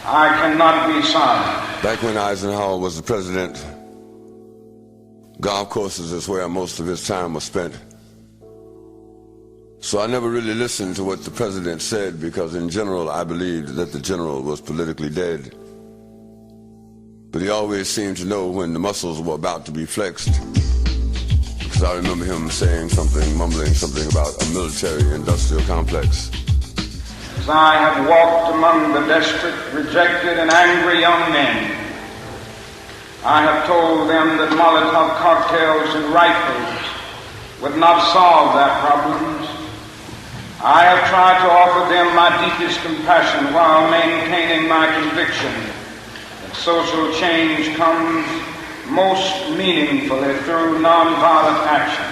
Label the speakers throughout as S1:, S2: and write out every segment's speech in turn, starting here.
S1: I cannot be silent.
S2: Back when Eisenhower was the president, golf courses is where most of his time was spent. So I never really listened to what the president said, because in general I believed that the general was politically dead. But he always seemed to know when the muscles were about to be flexed, because I remember him saying something, mumbling something about a military-industrial complex.
S1: As I have walked among the desperate, rejected, and angry young men, I have told them that Molotov cocktails and rifles would not solve their problems. I have tried to offer them my deepest compassion while maintaining my conviction that social change comes most meaningfully through nonviolent action.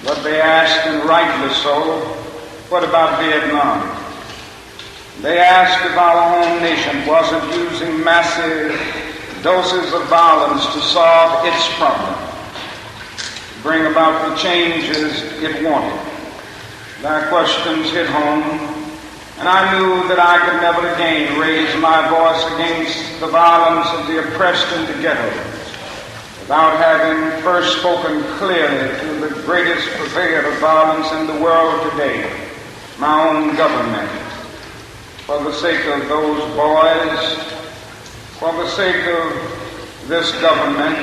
S1: But they ask, and rightly so, what about Vietnam? They ask if our home nation wasn't using massive doses of violence to solve its problem, to bring about the changes it wanted. Their questions hit home, and I knew that I could never again raise my voice against the violence of the oppressed in the ghettos without having first spoken clearly to the greatest purveyor of violence in the world today, my own government. For the sake of those boys, for the sake of this government,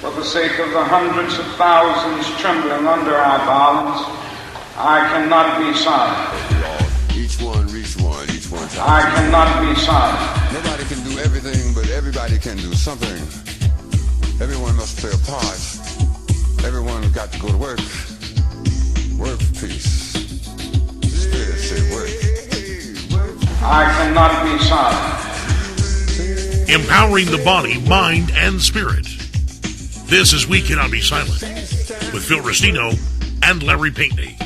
S1: for the sake of the hundreds of thousands trembling under our violence, I cannot be silent.
S2: Each one reach one, each one time.
S1: I cannot be silent.
S2: Nobody can do everything, but everybody can do something. Everyone must play a part. Everyone's got to go to work. Work for peace. Spirit say work.
S1: I cannot be silent.
S3: Empowering the body, mind, and spirit. This is We Cannot Be Silent with Phil Restino and Larry Pinkney.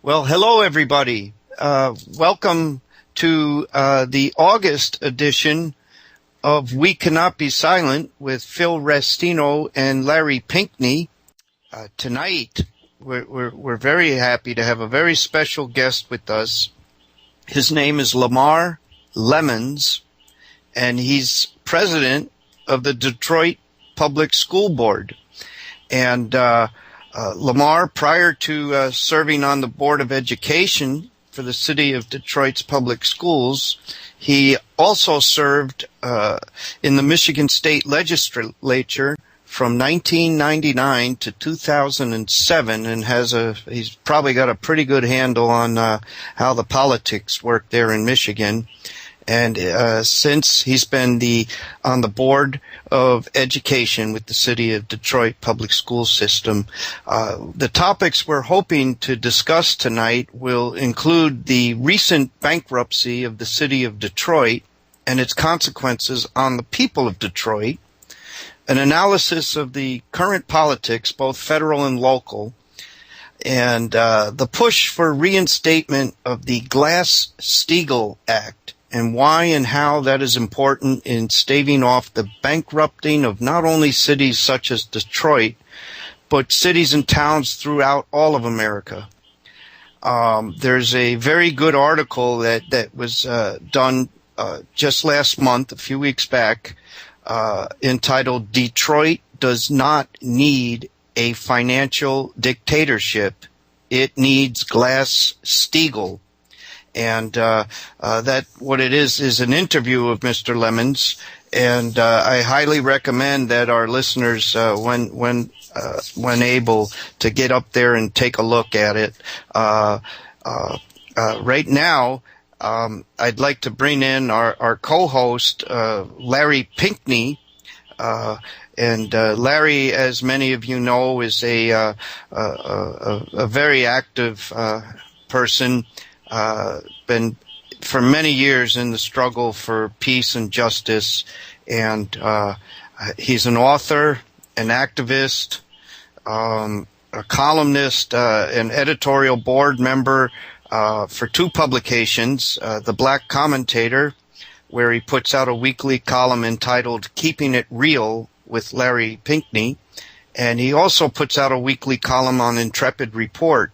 S4: Well, hello, everybody. Welcome to the August edition of We Cannot Be Silent with Phil Restino and Larry Pinkney. Tonight, we're very happy to have a very special guest with us. His name is Lamar Lemmons, and he's president of the Detroit Public School Board. And Lamar, prior to serving on the Board of Education for the City of Detroit's public schools, he also served in the Michigan State Legislature from 1999 to 2007, and he's probably got a pretty good handle on how the politics work there in Michigan. And since he's been on the Board of Education with the City of Detroit Public School System, the topics we're hoping to discuss tonight will include the recent bankruptcy of the City of Detroit and its consequences on the people of Detroit, an analysis of the current politics, both federal and local, and the push for reinstatement of the Glass-Steagall Act, and why and how that is important in staving off the bankrupting of not only cities such as Detroit, but cities and towns throughout all of America. There's a very good article that was done just last month, a few weeks back, entitled "Detroit Does Not Need a Financial Dictatorship. It Needs Glass-Steagall." And that what it is an interview of Mr. Lemmons, and I highly recommend that our listeners, when able, to get up there and take a look at it. Right now, I'd like to bring in our co-host, Larry Pinkney. And Larry, as many of you know, is a very active person. Been for many years in the struggle for peace and justice, and he's an author, an activist, a columnist, an editorial board member for two publications, The Black Commentator, where he puts out a weekly column entitled Keeping It Real with Larry Pinkney. And he also puts out a weekly column on Intrepid Report.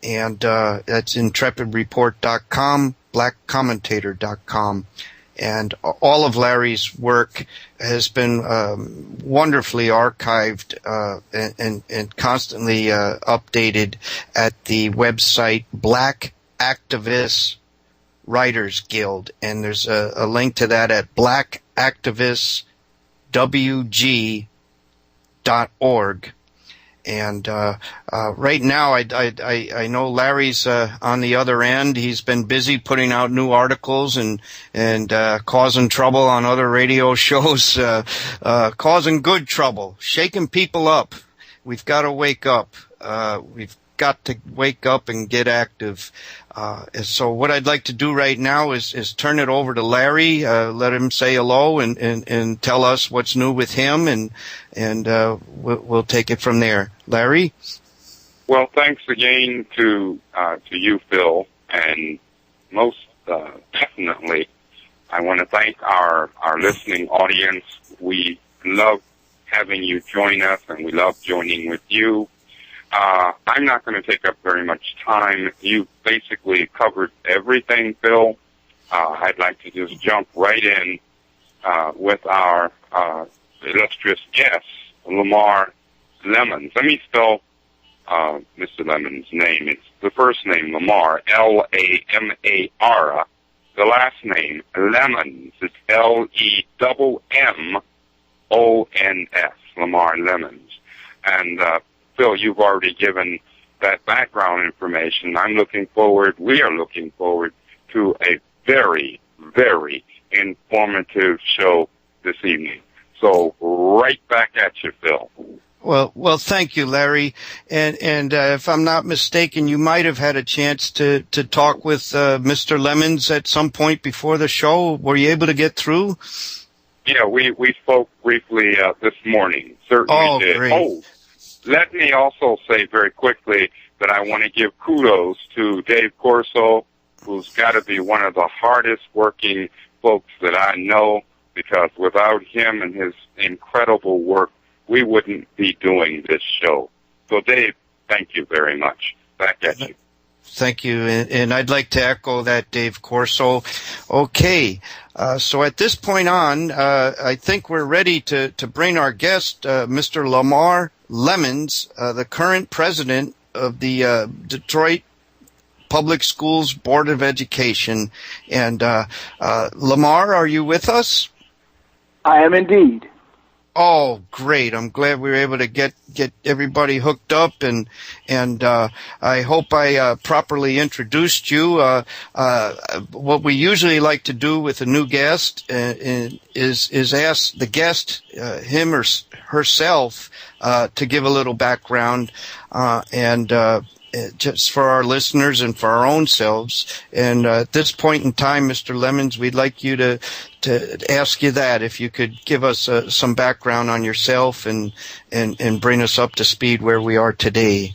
S4: And that's intrepidreport.com, blackcommentator.com. And all of Larry's work has been wonderfully archived and constantly updated at the website Black Activist Writers Guild. And there's a link to that at blackactivistwg.org. And right now, I know Larry's on the other end. He's been busy putting out new articles and causing trouble on other radio shows, causing good trouble, shaking people up. We've got to wake up. We've got to wake up and get active. So what I'd like to do right now is turn it over to Larry, let him say hello and tell us what's new with him, and we'll take it from there. Larry?
S5: Well, thanks again to you, Phil, and most definitely I want to thank our listening audience. We love having you join us, and we love joining with you. I'm not going to take up very much time. You basically covered everything, Phil. I'd like to just jump right in with our illustrious guest, Lamar Lemmons. Let me spell Mr. Lemmons' name. It's the first name, Lamar, Lamar. The last name, Lemmons. It's Lemmons, Lamar Lemmons. And Phil, you've already given that background information. We are looking forward to a very, very informative show this evening. So right back at you, Phil.
S4: Well, thank you, Larry. And if I'm not mistaken, you might have had a chance to talk with Mr. Lemmons at some point before the show. Were you able to get through?
S5: Yeah, we spoke briefly this morning. Certainly did.
S4: Great.
S5: Oh, let me also say very quickly that I want to give kudos to Dave Corso, who's got to be one of the hardest working folks that I know, because without him and his incredible work, we wouldn't be doing this show. So, Dave, thank you very much. Back at you.
S4: Thank you, and I'd like to echo that, Dave Corso. Okay, so at this point on, I think we're ready to bring our guest, Mr. Lamar Lemmons, the current president of the Detroit Public Schools Board of Education. And Lamar, are you with us?
S6: I am indeed.
S4: Oh, great. I'm glad we were able to get everybody hooked up, and I hope I properly introduced you. What we usually like to do with a new guest is ask the guest, him or herself, to give a little background, and just for our listeners and for our own selves. And at this point in time, Mr. Lemmons, we'd like you to ask you that, if you could give us some background on yourself and bring us up to speed where we are today.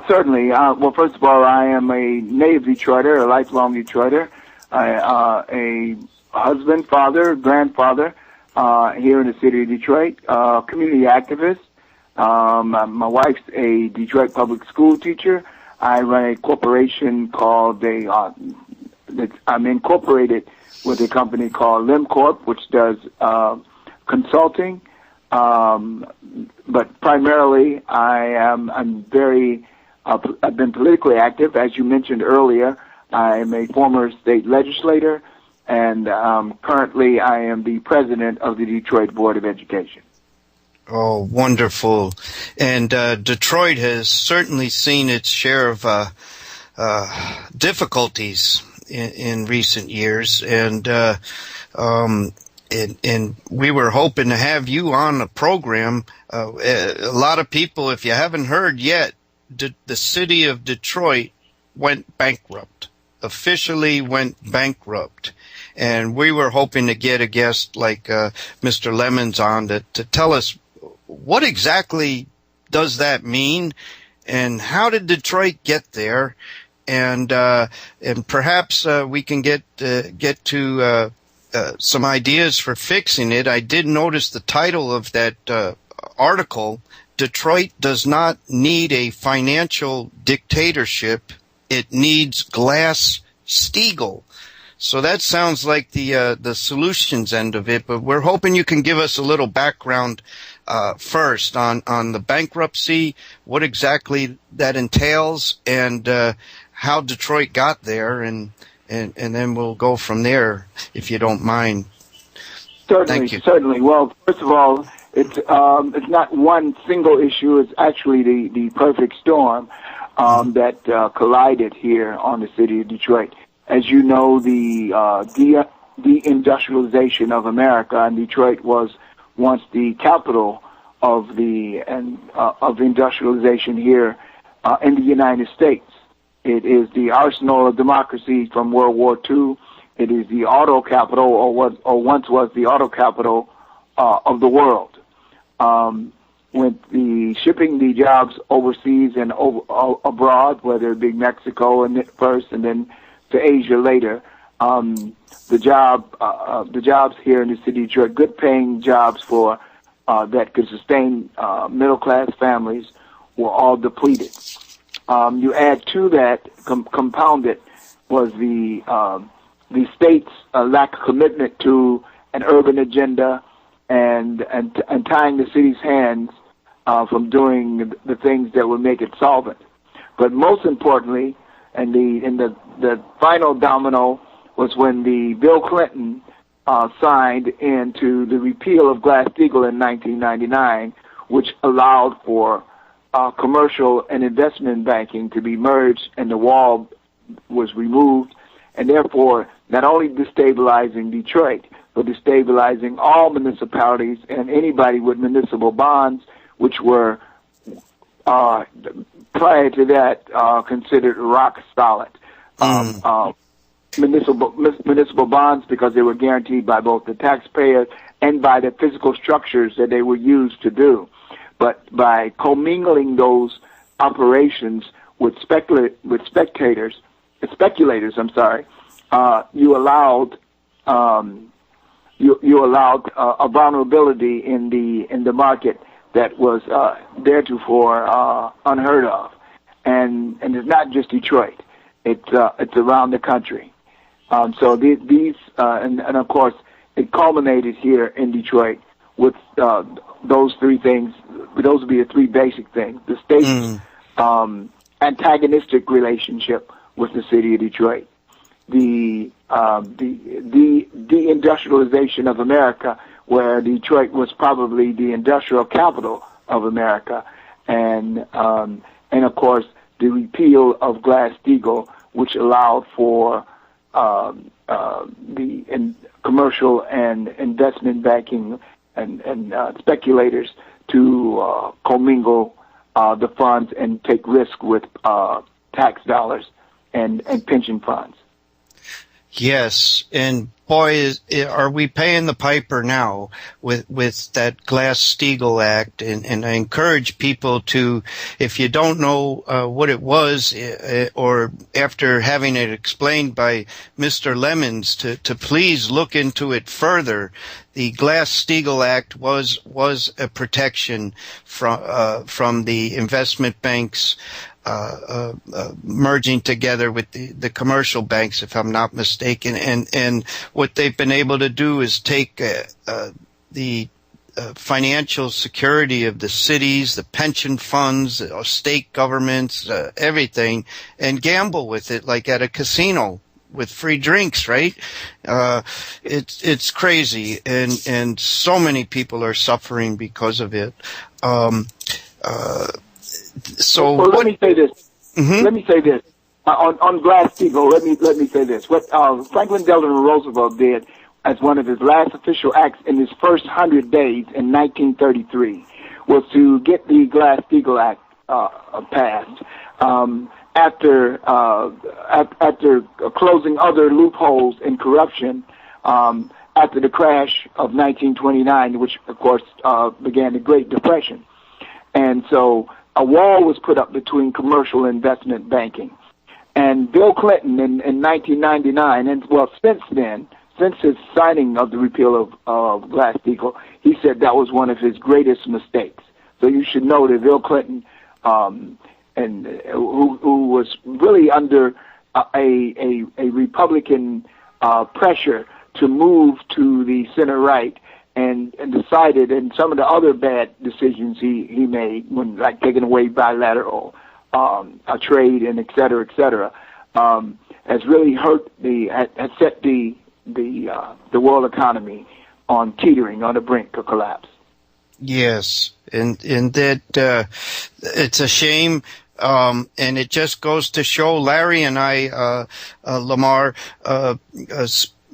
S6: Certainly. Well, first of all, I am a native Detroiter, a lifelong Detroiter, a husband, father, grandfather here in the city of Detroit, community activist. My wife's a Detroit public school teacher. I run a corporation called I'm incorporated with a company called LimCorp, which does consulting. But primarily, I've been politically active. As you mentioned earlier, I am a former state legislator, and currently I am the president of the Detroit Board of Education.
S4: Oh, wonderful. And Detroit has certainly seen its share of difficulties in recent years, and we were hoping to have you on the program. A lot of people, if you haven't heard yet, the city of Detroit went bankrupt, officially went bankrupt. And we were hoping to get a guest like Mr. Lemmons on to tell us what exactly does that mean, and how did Detroit get there, and perhaps we can get to some ideas for fixing it. I did notice the title of that article: Detroit does not need a financial dictatorship; it needs Glass-Steagall. So that sounds like the solutions end of it, but we're hoping you can give us a little background first on the bankruptcy, what exactly that entails, and how Detroit got there, and then we'll go from there, if you don't mind.
S6: Certainly,
S4: Thank you.
S6: Certainly. Well, first of all, it's not one single issue. It's actually the perfect storm that collided here on the city of Detroit. As you know, the deindustrialization of America, and Detroit was once the capital of of industrialization here in the United States. It is the arsenal of democracy from World War II. It is the auto capital, or once was the auto capital of the world. With the shipping the jobs overseas and abroad, whether it be Mexico and first, and then to Asia later, the jobs here in the city of Detroit, good-paying jobs for that could sustain middle-class families, were all depleted. You add to that, compounded, was the state's lack of commitment to an urban agenda and tying the city's hands from doing the things that would make it solvent. But most importantly, and the final domino was when the Bill Clinton signed into the repeal of Glass-Steagall in 1999, which allowed for commercial and investment banking to be merged, and the wall was removed, and therefore not only destabilizing Detroit, but destabilizing all municipalities and anybody with municipal bonds, which were prior to that considered rock solid. Municipal bonds, because they were guaranteed by both the taxpayer and by the physical structures that they were used to do. But by commingling those operations with speculators, you allowed a vulnerability in the market that was theretofore unheard of, and it's not just Detroit; it's around the country. So these and of course it culminated here in Detroit with those three things. Those would be the three basic things: the state's antagonistic relationship with the city of Detroit, the deindustrialization of America, where Detroit was probably the industrial capital of America, and of course the repeal of Glass-Steagall, which allowed for commercial and investment banking and speculators to commingle the funds and take risk with tax dollars and pension funds.
S4: Yes, and boy, are we paying the piper now with that Glass-Steagall Act, and I encourage people to, if you don't know what it was, or after having it explained by Mr. Lemmons, to please look into it further. The Glass-Steagall Act was a protection from the investment banks merging together with the commercial banks, if I'm not mistaken, and what they've been able to do is take the financial security of the cities, the pension funds, state governments, everything, and gamble with it like at a casino with free drinks, right? It's crazy, and so many people are suffering because of it. So
S6: let me say this. Mm-hmm. Let me say this on Glass-Steagall. Let me say this. What Franklin Delano Roosevelt did as one of his last official acts in his first 100 days in 1933 was to get the Glass-Steagall Act passed. After closing other loopholes in corruption, after the crash of 1929, which of course began the Great Depression, and so a wall was put up between commercial investment banking, And Bill Clinton in 1999, and well, since then, since his signing of the repeal of Glass-Steagall, he said that was one of his greatest mistakes. So you should know that Bill Clinton, and who was really under a Republican pressure to move to the center right, and decided, and some of the other bad decisions he made, when like taking away bilateral trade and et cetera, has really hurt has set the world economy on teetering, on the brink of collapse.
S4: Yes, and that it's a shame, and it just goes to show. Larry and I, Lamar,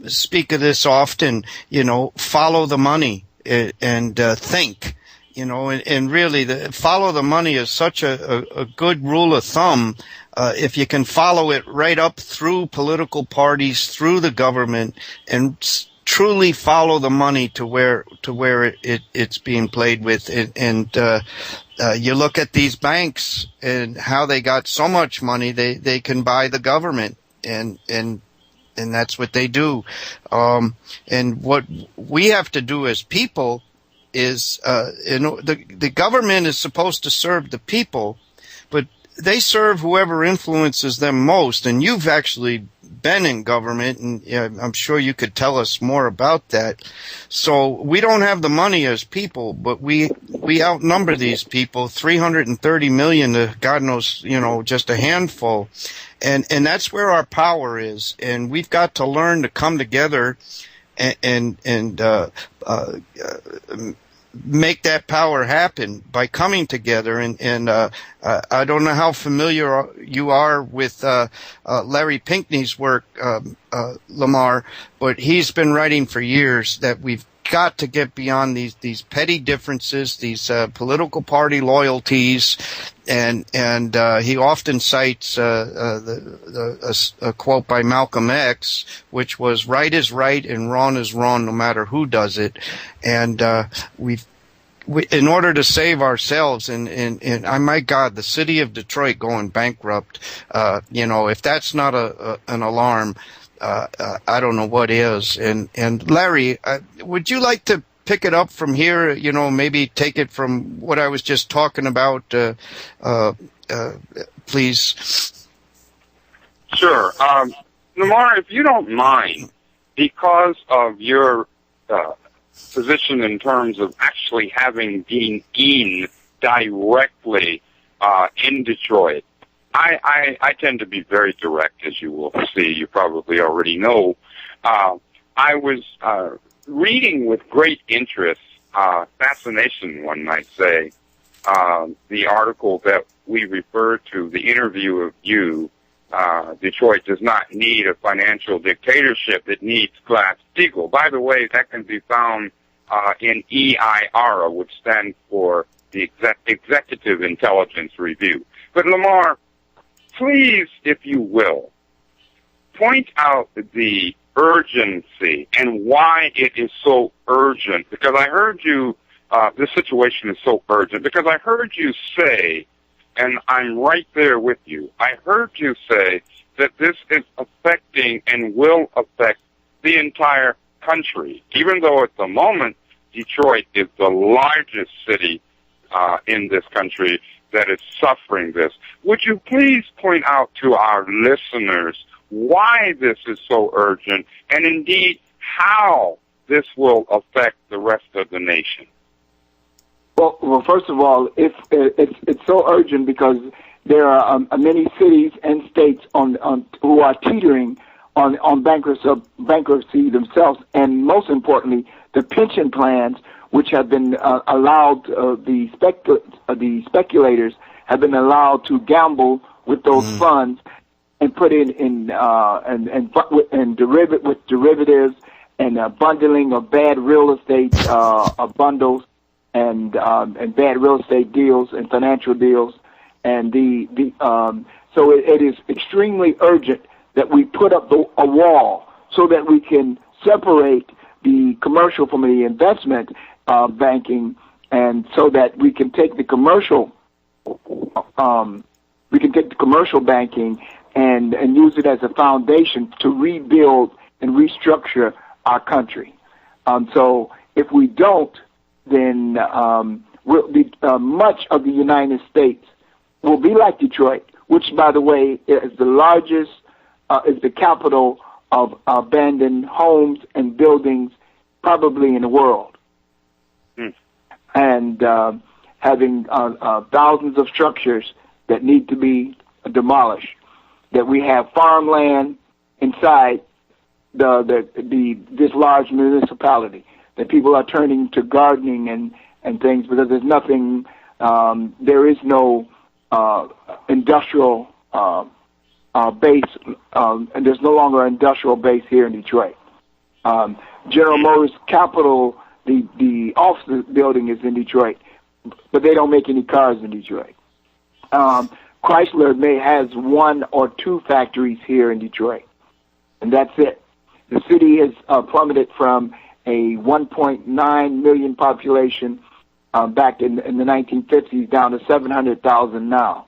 S4: speak of this often. Follow the money and think. And really, follow the money is such a good rule of thumb. If you can follow it right up through political parties, through the government, and truly follow the money to where it's being played with, and you look at these banks and how they got so much money, they can buy the government, and that's what they do. And what we have to do as people is, the government is supposed to serve the people, but they serve whoever influences them most. And you've actually been in government, and I'm sure you could tell us more about that. So we don't have the money as people, but we outnumber these people, 330 million to God knows, just a handful. And that's where our power is. And we've got to learn to come together and make that power happen by coming together. And I don't know how familiar you are with Larry Pinkney's work, Lamar, but he's been writing for years that we've got to get beyond these petty differences, these political party loyalties, and he often cites a quote by Malcolm X, which was "right is right and wrong is wrong, no matter who does it." And we, in order to save ourselves, and my God, the city of Detroit going bankrupt, if that's not an alarm, I don't know what is. And Larry, would you like to pick it up from here? Maybe take it from what I was just talking about, please.
S5: Sure. Lamar, if you don't mind, because of your position in terms of actually having been in directly in Detroit, I tend to be very direct, as you will see. You probably already know. I was reading with great interest, fascination, one might say, the article that we referred to, the interview of you. Detroit does not need a financial dictatorship. It needs Glass-Steagall. By the way, that can be found in EIR, which stands for the Executive Intelligence Review. But Lamar, please, if you will, point out the urgency and why it is so urgent. Because I heard you, this situation is so urgent, because I heard you say, and I'm right there with you, I heard you say that this is affecting and will affect the entire country, even though at the moment Detroit is the largest city in this country that is suffering this. Would you please point out to our listeners why this is so urgent, and indeed how this will affect the rest of the nation?
S6: Well, first of all, it's so urgent because there are many cities and states who are teetering on bankruptcy themselves, and most importantly, the pension plans, which have been allowed, the speculators have been allowed to gamble with those funds and put in derivatives and bundling of bad real estate bundles and bad real estate deals and financial deals, and so it is extremely urgent that we put up a wall so that we can separate the commercial from the investment banking, and so that we can take the commercial banking and use it as a foundation to rebuild and restructure our country. So if we don't, then much of the United States will be like Detroit, which, by the way, is the largest, is the capital of abandoned homes and buildings probably in the world. And having thousands of structures that need to be demolished, that we have farmland inside this large municipality, that people are turning to gardening and things because there's nothing, there is no industrial base, and there's no longer an industrial base here in Detroit. General Motors Capital, the office building is in Detroit, but they don't make any cars in Detroit. Chrysler has one or two factories here in Detroit, and that's it. The city has plummeted from a 1.9 million population back in the 1950s down to 700,000 now.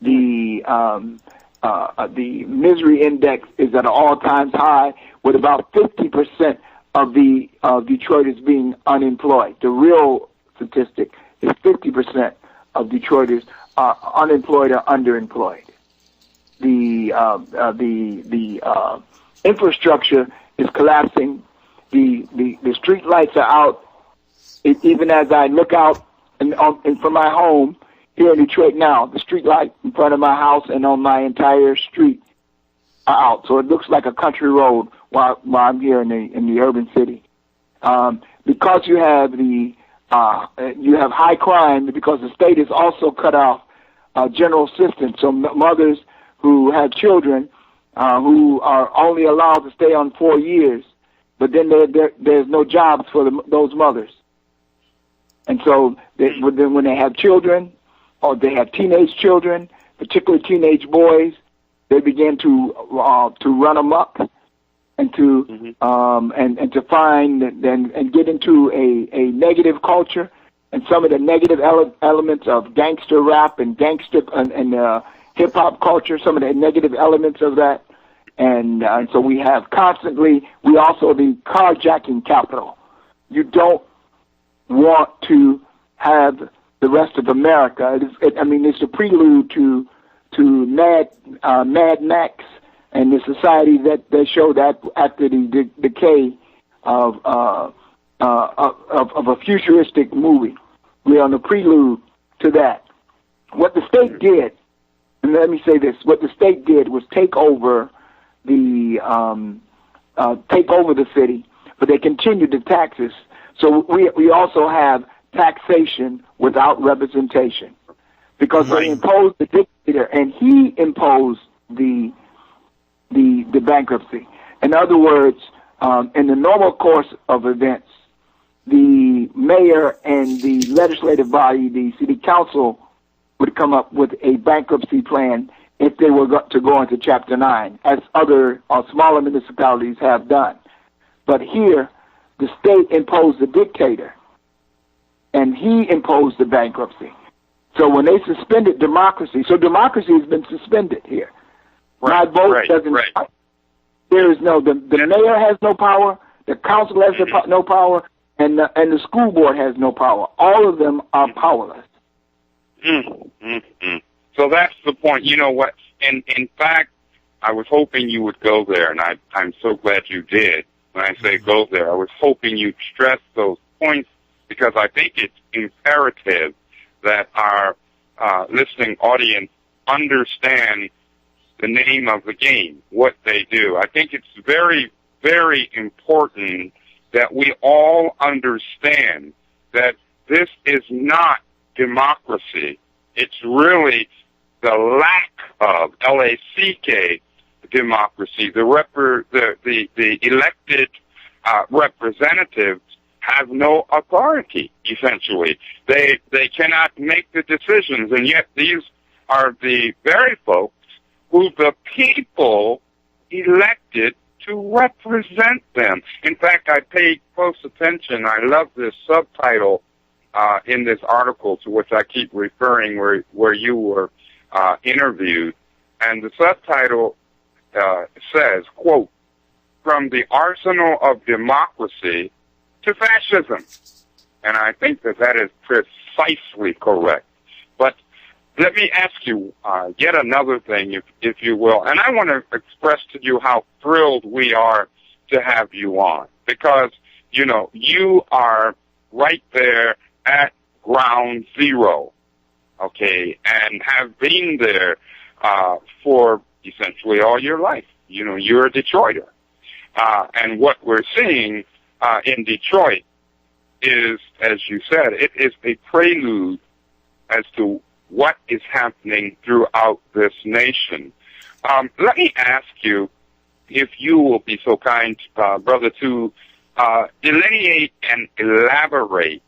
S6: The misery index is at an all-time high, with about 50% of the Detroiters being unemployed. The real statistic is 50% of Detroiters are unemployed or underemployed. The infrastructure is collapsing. The street lights are out. Even as I look out and from my home here in Detroit now, the street light in front of my house and on my entire street are out. So it looks like a country road while I'm here in the urban city. Because you have high crime, because the state has also cut off general assistance. So mothers who have children who are only allowed to stay on 4 years, but then there's no jobs for those mothers. And so when they have children, or they have teenage children, particularly teenage boys, they begin to run amok and to and to find and get into a negative culture, and some of the negative elements of gangster rap and gangster and hip hop culture, some of the negative elements of that, and so we have constantly. We also the carjacking capital. You don't want to have the rest of America. It's a prelude to Mad Max and the society that they showed that after the decay of a futuristic movie. We're on the prelude to that. What the state did, and let me say this: what the state did was take over the city, but they continued the taxes. So we also have taxation without representation, because they imposed the dictator, and he imposed the bankruptcy. In other words, in the normal course of events, the mayor and the legislative body, the city council, would come up with a bankruptcy plan if they were to go into Chapter 9, as other smaller municipalities have done. But here, the state imposed the dictator, and he imposed the bankruptcy. So when they suspended democracy, so democracy has been suspended here. My vote doesn't. There is no. The mayor has no power. The council has no power, and the school board has no power. All of them are powerless.
S5: So that's the point. You know what? And in fact, I was hoping you would go there, and I'm so glad you did. When I say go there, I was hoping you'd stress those points, because I think it's imperative that our listening audience understand the name of the game, what they do. I think it's very, very important that we all understand that this is not democracy. It's really the lack of LACK democracy. The elected representatives have no authority, essentially. They cannot make the decisions, and yet these are the very folks who the people elected to represent them. In fact, I paid close attention. I love this subtitle in this article to which I keep referring, where you were interviewed. And the subtitle says, quote, "From the Arsenal of Democracy to Fascism." And I think that is precisely correct. But let me ask you yet another thing, if you will. And I want to express to you how thrilled we are to have you on. Because, you know, you are right there at ground zero, okay, and have been there for essentially all your life. You know, you're a Detroiter. And what we're seeing in Detroit is, as you said, it is a prelude as to what is happening throughout this nation. Let me ask you, if you will be so kind, brother, to delineate and elaborate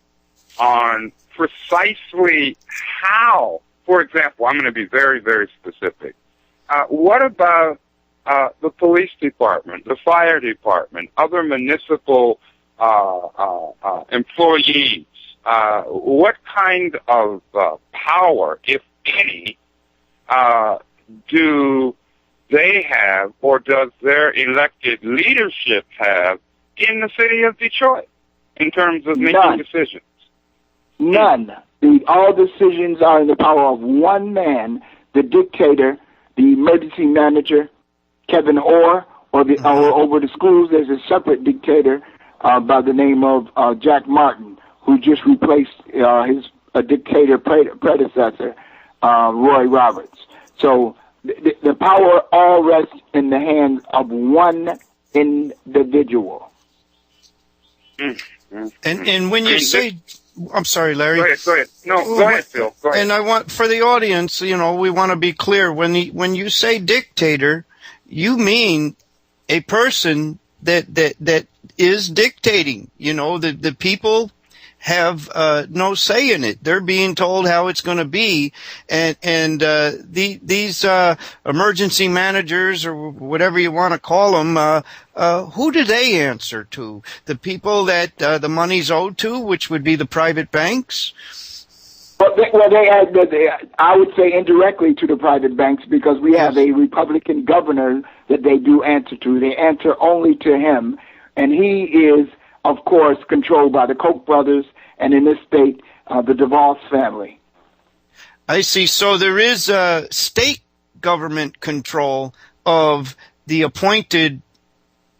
S5: on precisely how, for example, I'm going to be very, very specific. What about the police department, the fire department, other municipal employees? What kind of power, if any, do they have, or does their elected leadership have in the city of Detroit in terms of making decisions?
S6: None. All decisions are in the power of one man, the dictator, the emergency manager, Kevin Orr, or over the schools. There's a separate dictator by the name of Jack Martin, who just replaced his dictator predecessor, Roy Roberts. So the power all rests in the hands of one individual.
S4: And when you say, I'm sorry, Larry.
S5: Go ahead. No, go ahead, Phil. Go ahead.
S4: And I want, for the audience, you know, we want to be clear. When you say dictator, you mean a person that is dictating. You know, the people have no say in it. They're being told how it's going to be, and these emergency managers, or whatever you want to call them, who do they answer to? The people that the money's owed to, which would be the private banks?
S6: I would say indirectly to the private banks, because we have a Republican governor that they do answer to. They answer only to him, and he is, of course, controlled by the Koch brothers, and in this state, the DeVos family.
S4: I see. So there is a state government control of the appointed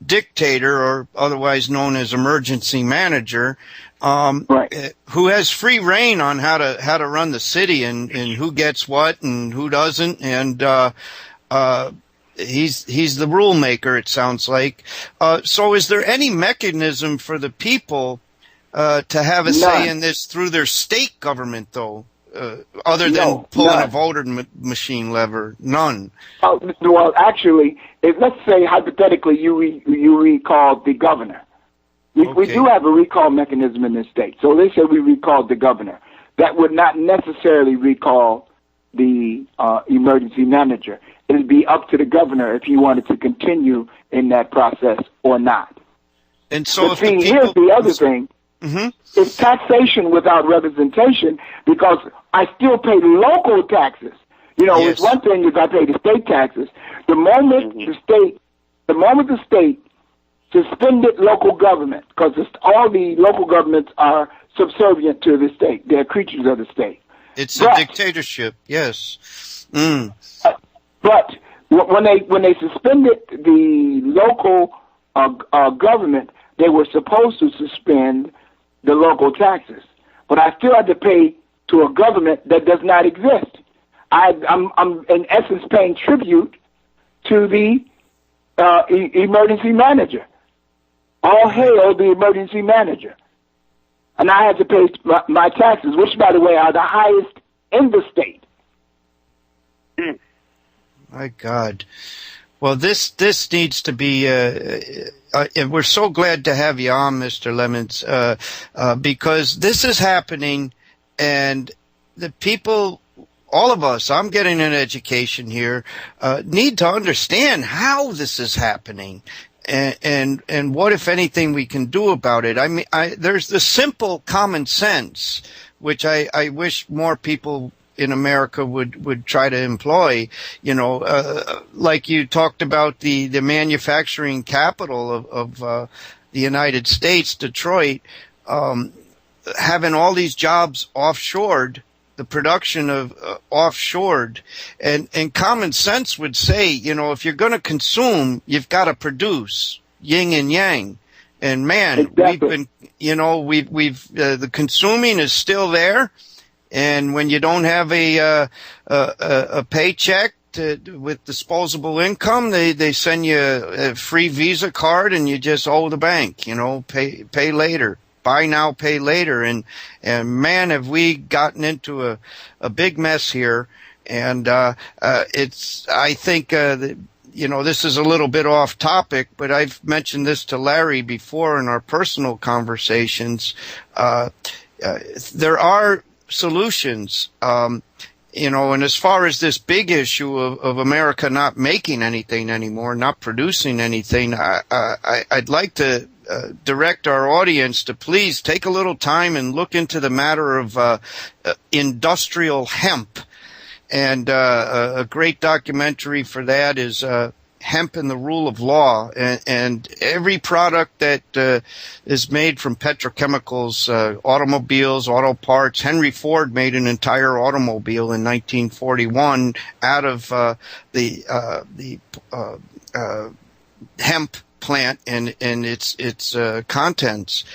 S4: dictator, or otherwise known as emergency manager,
S6: right,
S4: who has free reign on how to run the city and who gets what and who doesn't, and he's the rule maker, it sounds like. So is there any mechanism for the people to have a say in this through their state government, though, other than pulling a voter machine lever? None.
S6: Well, actually, let's say hypothetically you recall the governor. We do have a recall mechanism in this state. So they say we recalled the governor. That would not necessarily recall the emergency manager. It would be up to the governor if he wanted to continue in that process or not.
S4: And so,
S6: but see, here's the other thing.
S4: Mm-hmm.
S6: It's taxation without representation, because I still pay local taxes. You know, it's one thing if I pay the state taxes. The moment the state suspended local government, because all the local governments are subservient to the state. They're creatures of the state.
S4: It's a dictatorship, yes.
S6: But when they suspended the local government, they were supposed to suspend the local taxes. But I still have to pay to a government that does not exist. I'm in essence paying tribute to the emergency manager. All hail the emergency manager. And I had to pay my taxes, which, by the way, are the highest in the state.
S4: My God. Well, this needs to be, and we're so glad to have you on, Mr. Lemmons, because this is happening, and the people, all of us, I'm getting an education here, need to understand how this is happening. And what, if anything, we can do about it. I mean, there's the simple common sense, which I wish more people in America would try to employ. Like you talked about the manufacturing capital of the United States, Detroit, having all these jobs offshored, the production of offshored, and common sense would say, if you're going to consume, you've got to produce, yin and yang. And man,
S6: exactly.
S4: we've the consuming is still there, and when you don't have a paycheck with disposable income, they send you a free Visa card, and you just owe the bank. Pay later. Buy now, pay later, and man, have we gotten into a big mess here. And I think this is a little bit off topic, but I've mentioned this to Larry before in our personal conversations. There are solutions, and as far as this big issue of America not making anything anymore, not producing anything, I'd like to direct our audience to please take a little time and look into the matter of industrial hemp. And a great documentary for that is Hemp and the Rule of Law. And every product that is made from petrochemicals, automobiles, auto parts. Henry Ford made an entire automobile in 1941 out of the hemp plant and its contents.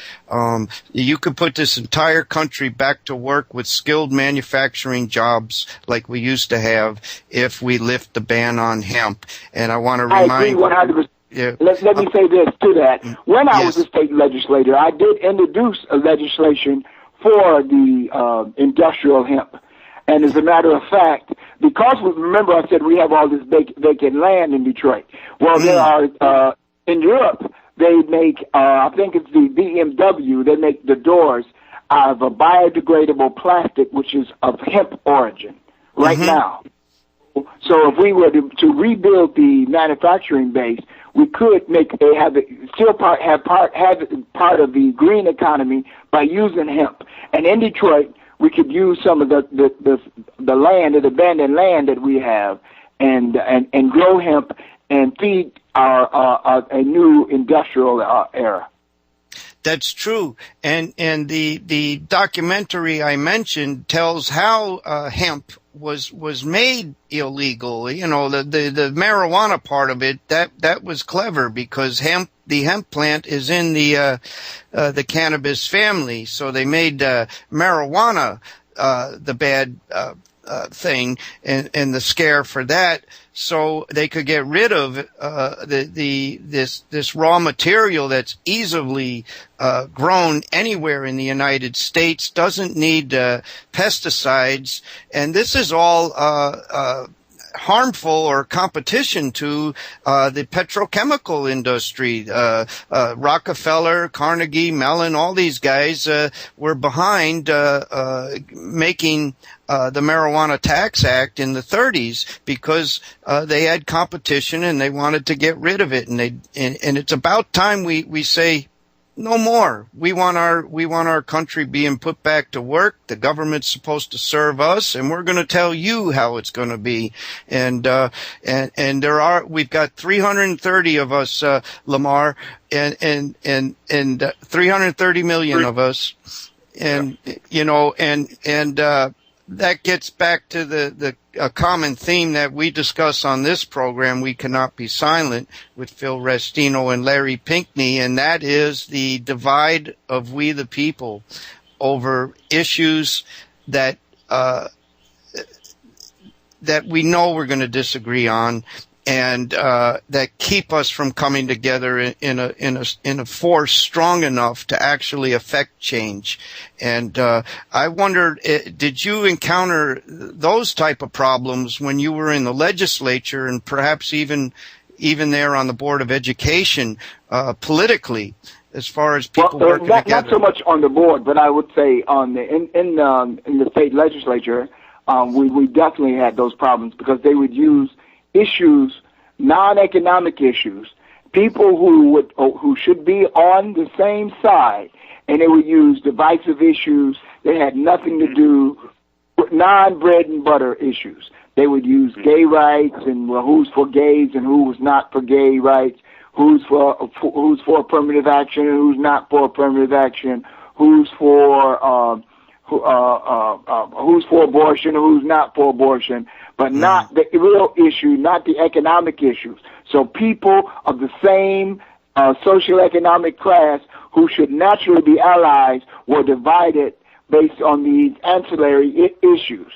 S4: You could put this entire country back to work with skilled manufacturing jobs like we used to have if we lift the ban on hemp. And I want to remind...
S6: I agree 100%.
S4: Yeah.
S6: Let me say this to that. When I was a state legislator, I did introduce a legislation for the industrial hemp. And as a matter of fact, because remember I said we have all this vacant land in Detroit. Well, there are... in Europe, they make, I think it's the BMW, they make the doors out of a biodegradable plastic, which is of hemp origin right now. So if we were to rebuild the manufacturing base, we could have part of the green economy by using hemp. And in Detroit, we could use some of the land, the abandoned land that we have, and grow hemp and feed a new industrial era.
S4: That's true, and the documentary I mentioned tells how hemp was made illegal. The marijuana part of it that was clever because the hemp plant is in the cannabis family, so they made marijuana the bad thing and the scare for that, so they could get rid of this raw material that's easily grown anywhere in the United States, doesn't need pesticides, and this is all harmful or competition to the petrochemical industry. Rockefeller, Carnegie, Mellon, all these guys were behind making the Marijuana Tax Act in the 30s because they had competition and they wanted to get rid of it. And it's about time we say no more. We want our country being put back to work. The government's supposed to serve us, and we're going to tell you how it's going to be. And we've got 330 of us, Lamar, and 330 million of us, and that gets back to a common theme that we discuss on this program, We Cannot Be Silent, with Phil Restino and Larry Pinkney, and that is the divide of we the people over issues that we know we're going to disagree on, and that keep us from coming together in a force strong enough to actually affect change. And I wondered, did you encounter those type of problems when you were in the legislature and perhaps even there on the Board of Education politically, as far as people working together?
S6: Not so much on the board, but I would say on in the state legislature, we definitely had those problems because they would use issues, non-economic issues, people who should be on the same side, and they would use divisive issues that had nothing to do with non-bread and butter issues. They would use gay rights and who's for gays and who was not for gay rights, who's for affirmative action and who's not for affirmative action, who's for abortion and who's not for abortion, but not the real issue, not the economic issues. So people of the same socioeconomic class who should naturally be allies were divided based on these ancillary issues.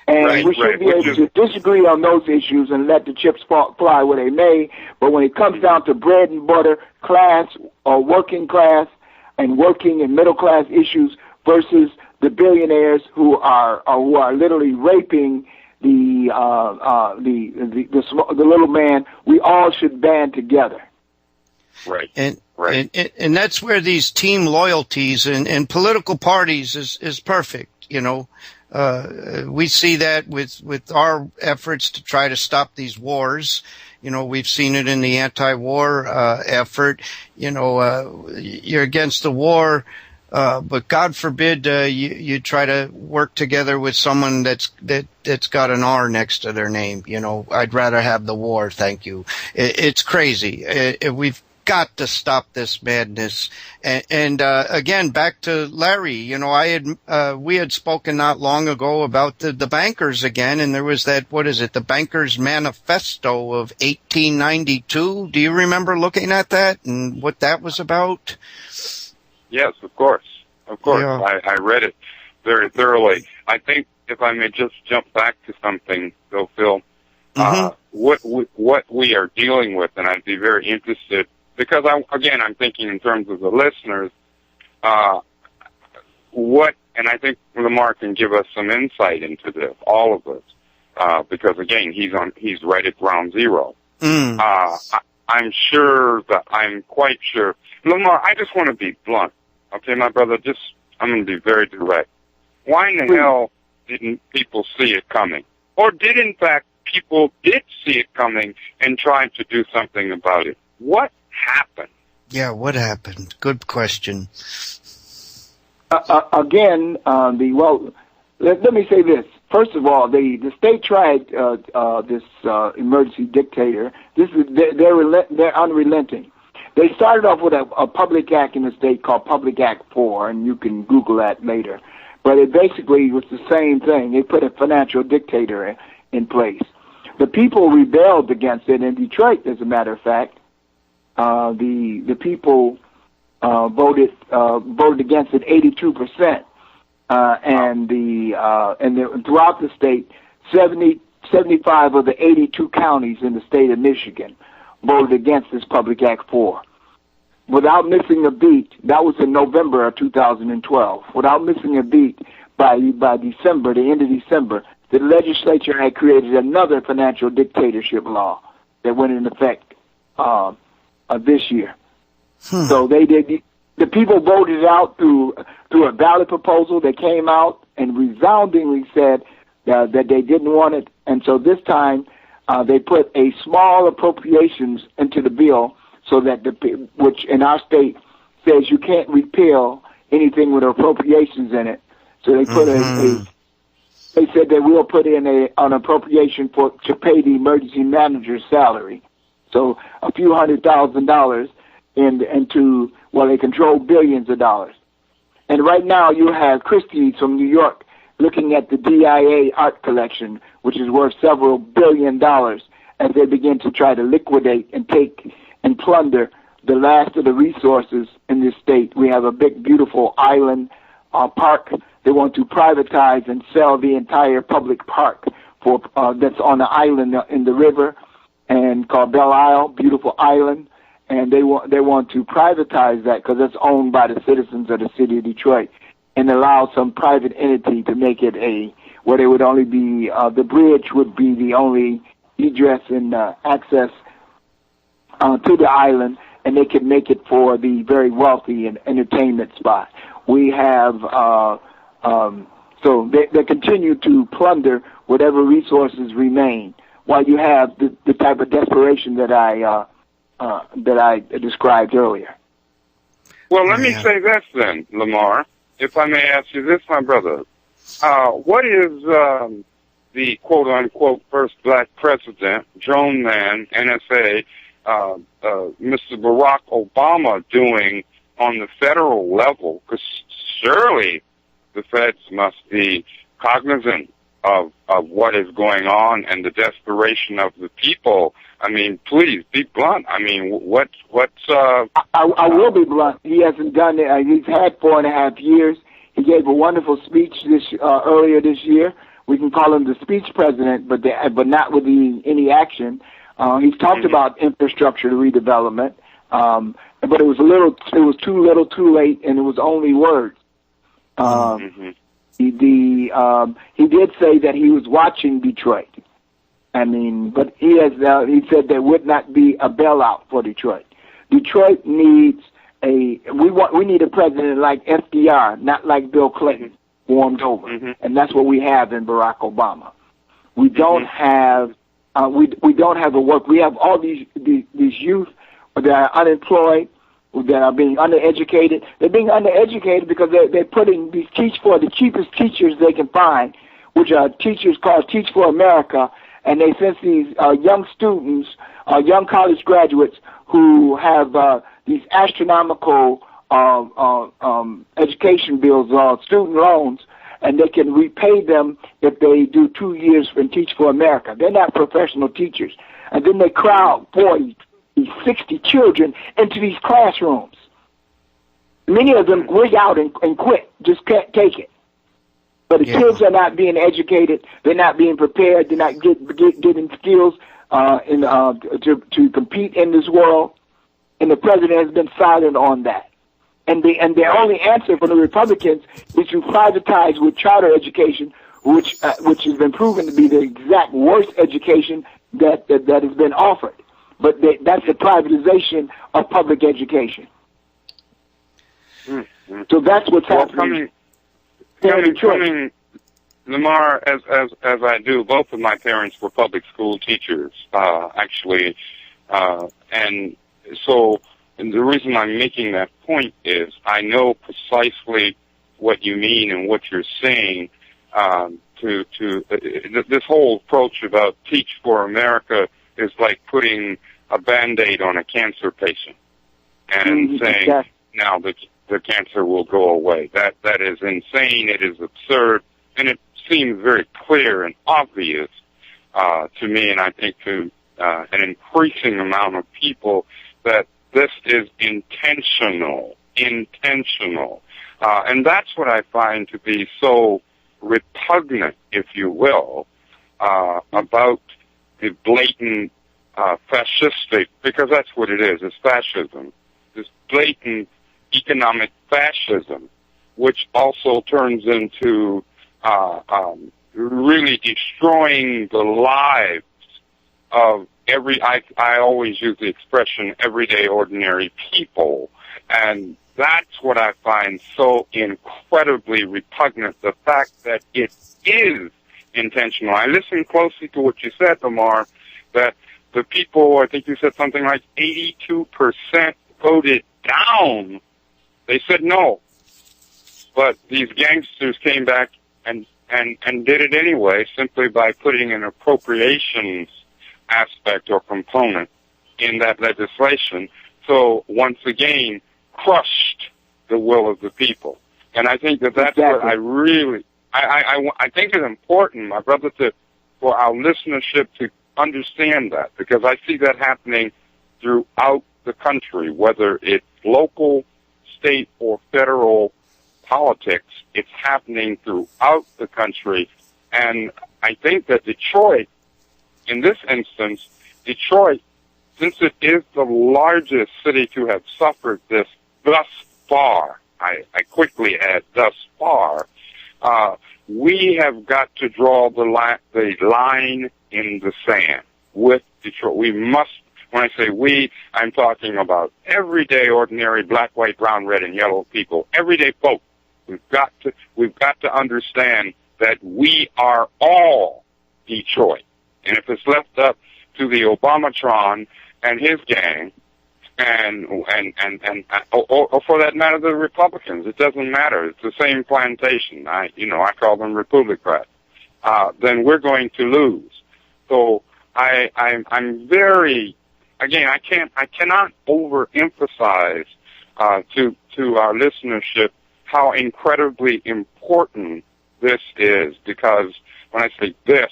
S6: And we should be able to disagree on those issues and let the chips fly where they may. But when it comes down to bread and butter, class or working class and working and middle class issues versus the billionaires who are literally raping the little man, we all should band together.
S5: Right.
S4: And that's where these team loyalties and political parties is perfect, you know. We see that with our efforts to try to stop these wars. You know, we've seen it in the anti-war effort. You know, you're against the war, but God forbid you try to work together with someone that's got an R next to their name. You know, I'd rather have the war, thank you. It's crazy. We've got to stop this madness. And again, back to Larry, you know, we had spoken not long ago about the bankers again, and there was that, the Bankers Manifesto of 1892. Do you remember looking at that and what that was about?
S5: Yes, of course.
S4: Yeah.
S5: I read it very thoroughly. I think if I may just jump back to something, though, Phil, what we are dealing with, and I'd be very interested, because I'm thinking in terms of the listeners, and I think Lamar can give us some insight into this, all of us, because again, he's right at ground zero. I'm quite sure. Lamar, I just want to be blunt. Okay, my brother, I'm going to be very direct. Why in the hell didn't people see it coming? Or did, in fact, people did see it coming and tried to do something about it? What happened?
S4: Yeah, what happened? Good question.
S6: Again, let me say this. First of all, the state tried this emergency dictator. They're unrelenting. They started off with a public act in the state called Public Act 4, and you can Google that later. But it basically was the same thing. They put a financial dictator in place. The people rebelled against it in Detroit, as a matter of fact. The people voted against it 82%, and throughout the state, 75 of the 82 counties in the state of Michigan voted against this Public Act 4. Without missing a beat, that was in November of 2012. Without missing a beat, by December, the end of December, the legislature had created another financial dictatorship law that went into effect this year. So they did. The people voted out through a ballot proposal. They came out and resoundingly said that they didn't want it, and so this time they put a small appropriations into the bill, so that which in our state says you can't repeal anything with appropriations in it. So they put they said they will put in an appropriation to pay the emergency manager's salary. So a few $100,000 into, they control billions of dollars. And right now you have Christie's from New York looking at the DIA art collection, which is worth several $1 billion, as they begin to try to liquidate and take and plunder the last of the resources in this state. We have a big, beautiful island park. They want to privatize and sell the entire public park for that's on the island in the river, and called Belle Isle, beautiful island. And they want to privatize that because it's owned by the citizens of the city of Detroit, and allow some private entity to make it where they would only be, the bridge would be the only egress and access to the island, and they could make it for the very wealthy and entertainment spot. We have, so they continue to plunder whatever resources remain, while you have the type of desperation that I described earlier.
S5: Well, let me say this then, Lamar. If I may ask you this, my brother. What is the quote-unquote first black president, drone man, NSA, Mr. Barack Obama doing on the federal level? Because surely the feds must be cognizant of what is going on and the desperation of the people. I mean, please be blunt. I mean, what's
S6: I will be blunt. He hasn't done it. He's had 4.5 years. He gave a wonderful speech earlier this year. We can call him the speech president, but not with any action. He's talked about infrastructure redevelopment, but it was too little, too late, and it was only words. He did say that he was watching Detroit. I mean, but he said there would not be a bailout for Detroit. Detroit needs we need a president like FDR, not like Bill Clinton, warmed over, and that's what we have in Barack Obama. We don't have we don't have the work. We have all these youth that are unemployed, that are being undereducated. They're being undereducated because they're putting these the cheapest teachers they can find, which are teachers called Teach for America, and they send these young students, young college graduates who have these astronomical education bills, student loans, and they can repay them if they do 2 years and Teach for America. They're not professional teachers. And then they crowd 40, 60 children into these classrooms. Many of them wig out and quit, just can't take it. But the kids are not being educated. They're not being prepared. They're not getting skills to compete in this world. And the president has been silent on that. And their only answer for the Republicans is to privatize with charter education, which has been proven to be the exact worst education that has been offered. But that's the privatization of public education. So that's what's happening.
S5: Coming, Lamar, as I do, both of my parents were public school teachers, actually, and so the reason I'm making that point is I know precisely what you mean and what you're saying. This whole approach about Teach for America is like putting a Band-Aid on a cancer patient and saying, now the cancer will go away. That is insane. It is absurd, and it seems very clear and obvious to me, and I think to an increasing amount of people, that this is intentional, and that's what I find to be so repugnant, if you will, about the blatant fascistic, because that's what it is, it's fascism, this blatant economic fascism, which also turns into really destroying the lives of I always use the expression everyday ordinary people, and that's what I find so incredibly repugnant, the fact that it is intentional. I listened closely to what you said, Lamar, that the people, I think you said something like 82% voted down. They said no. But these gangsters came back and did it anyway, simply by putting an appropriations aspect or component in that legislation. So once again, crushed the will of the people. And I think that's what I really, I think it's important, my brother, for our listenership to understand that, because I see that happening throughout the country, whether it's local, state, or federal politics. It's happening throughout the country. And I think that Detroit, in this instance, Detroit, since it is the largest city to have suffered this thus far, I quickly add thus far, we have got to draw the line in the sand with Detroit. We must, when I say we, I'm talking about everyday ordinary black, white, brown, red, and yellow people, everyday folk. We've got to understand that we are all Detroit. And if it's left up to the Obamatron and his gang or for that matter, the Republicans. It doesn't matter. It's the same plantation. I call them Republicrats. Then we're going to lose. So I'm very, again, I cannot overemphasize to our listenership how incredibly important this is, because when I say this,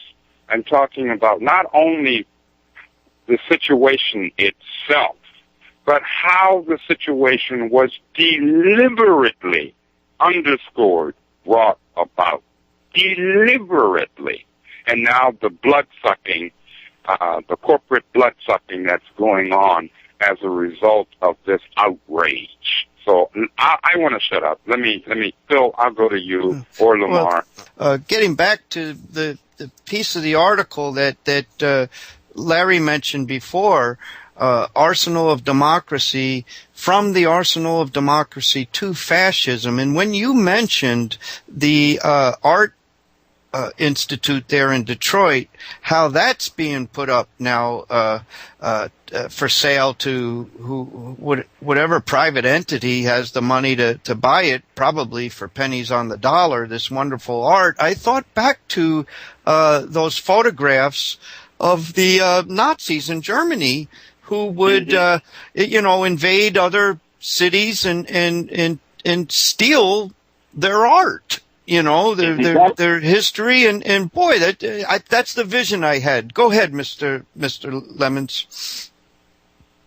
S5: I'm talking about not only the situation itself, but how the situation was deliberately underscored, brought about, deliberately. And now the blood-sucking, the corporate blood-sucking that's going on as a result of this outrage. So I want to shut up. Let me, Phil, I'll go to you or Lamar.
S4: Well, getting back to the piece of the article that Larry mentioned before, Arsenal of Democracy, from the Arsenal of Democracy to Fascism. And when you mentioned the Art Institute there in Detroit, how that's being put up now for sale to whatever private entity has the money to buy it, probably for pennies on the dollar, this wonderful art, I thought back to those photographs of the Nazis in Germany who would invade other cities and steal their art. Their history, and boy, that's the vision I had. Go ahead, Mr. Lemmons.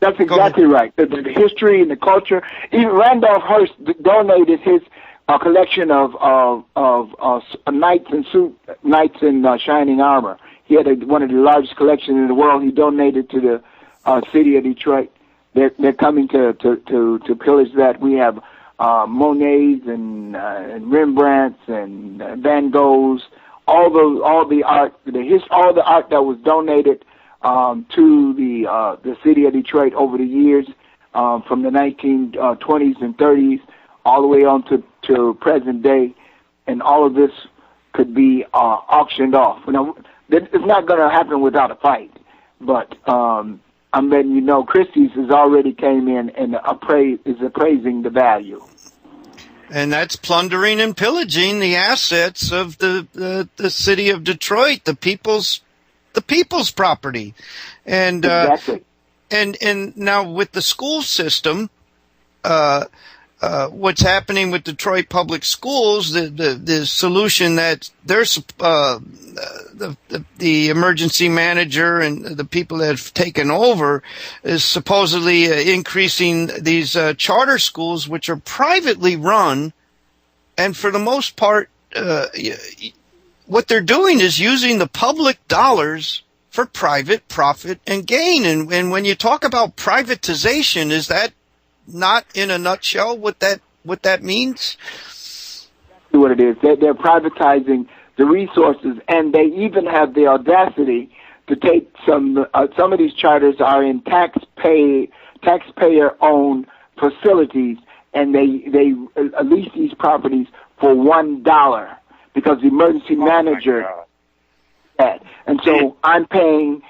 S6: That's exactly right. The history and the culture. Even Randolph Hearst donated his collection of knights in shining armor. He had one of the largest collections in the world. He donated to the city of Detroit. They're coming to pillage that. We have Monets and Rembrandts and Van Goghs, all the art that was donated to the city of Detroit over the years, from the 1920s and 30s all the way on to present day, and all of this could be auctioned off. Now, it's not going to happen without a fight, but I'm letting you know, Christie's has already came in and is appraising the value.
S4: And that's plundering and pillaging the assets of the city of Detroit, the people's property. And
S6: exactly.
S4: And now with the school system, what's happening with Detroit Public Schools, the solution that there's the emergency manager and the people that have taken over is supposedly increasing these charter schools, which are privately run, and for the most part, what they're doing is using the public dollars for private profit and gain. And when you talk about privatization, is that not in a nutshell what that means?
S6: What it is, they're privatizing the resources, and they even have the audacity to take some of these charters are in taxpayer-owned facilities, and they lease these properties for $1 because the emergency manager had. And so I'm paying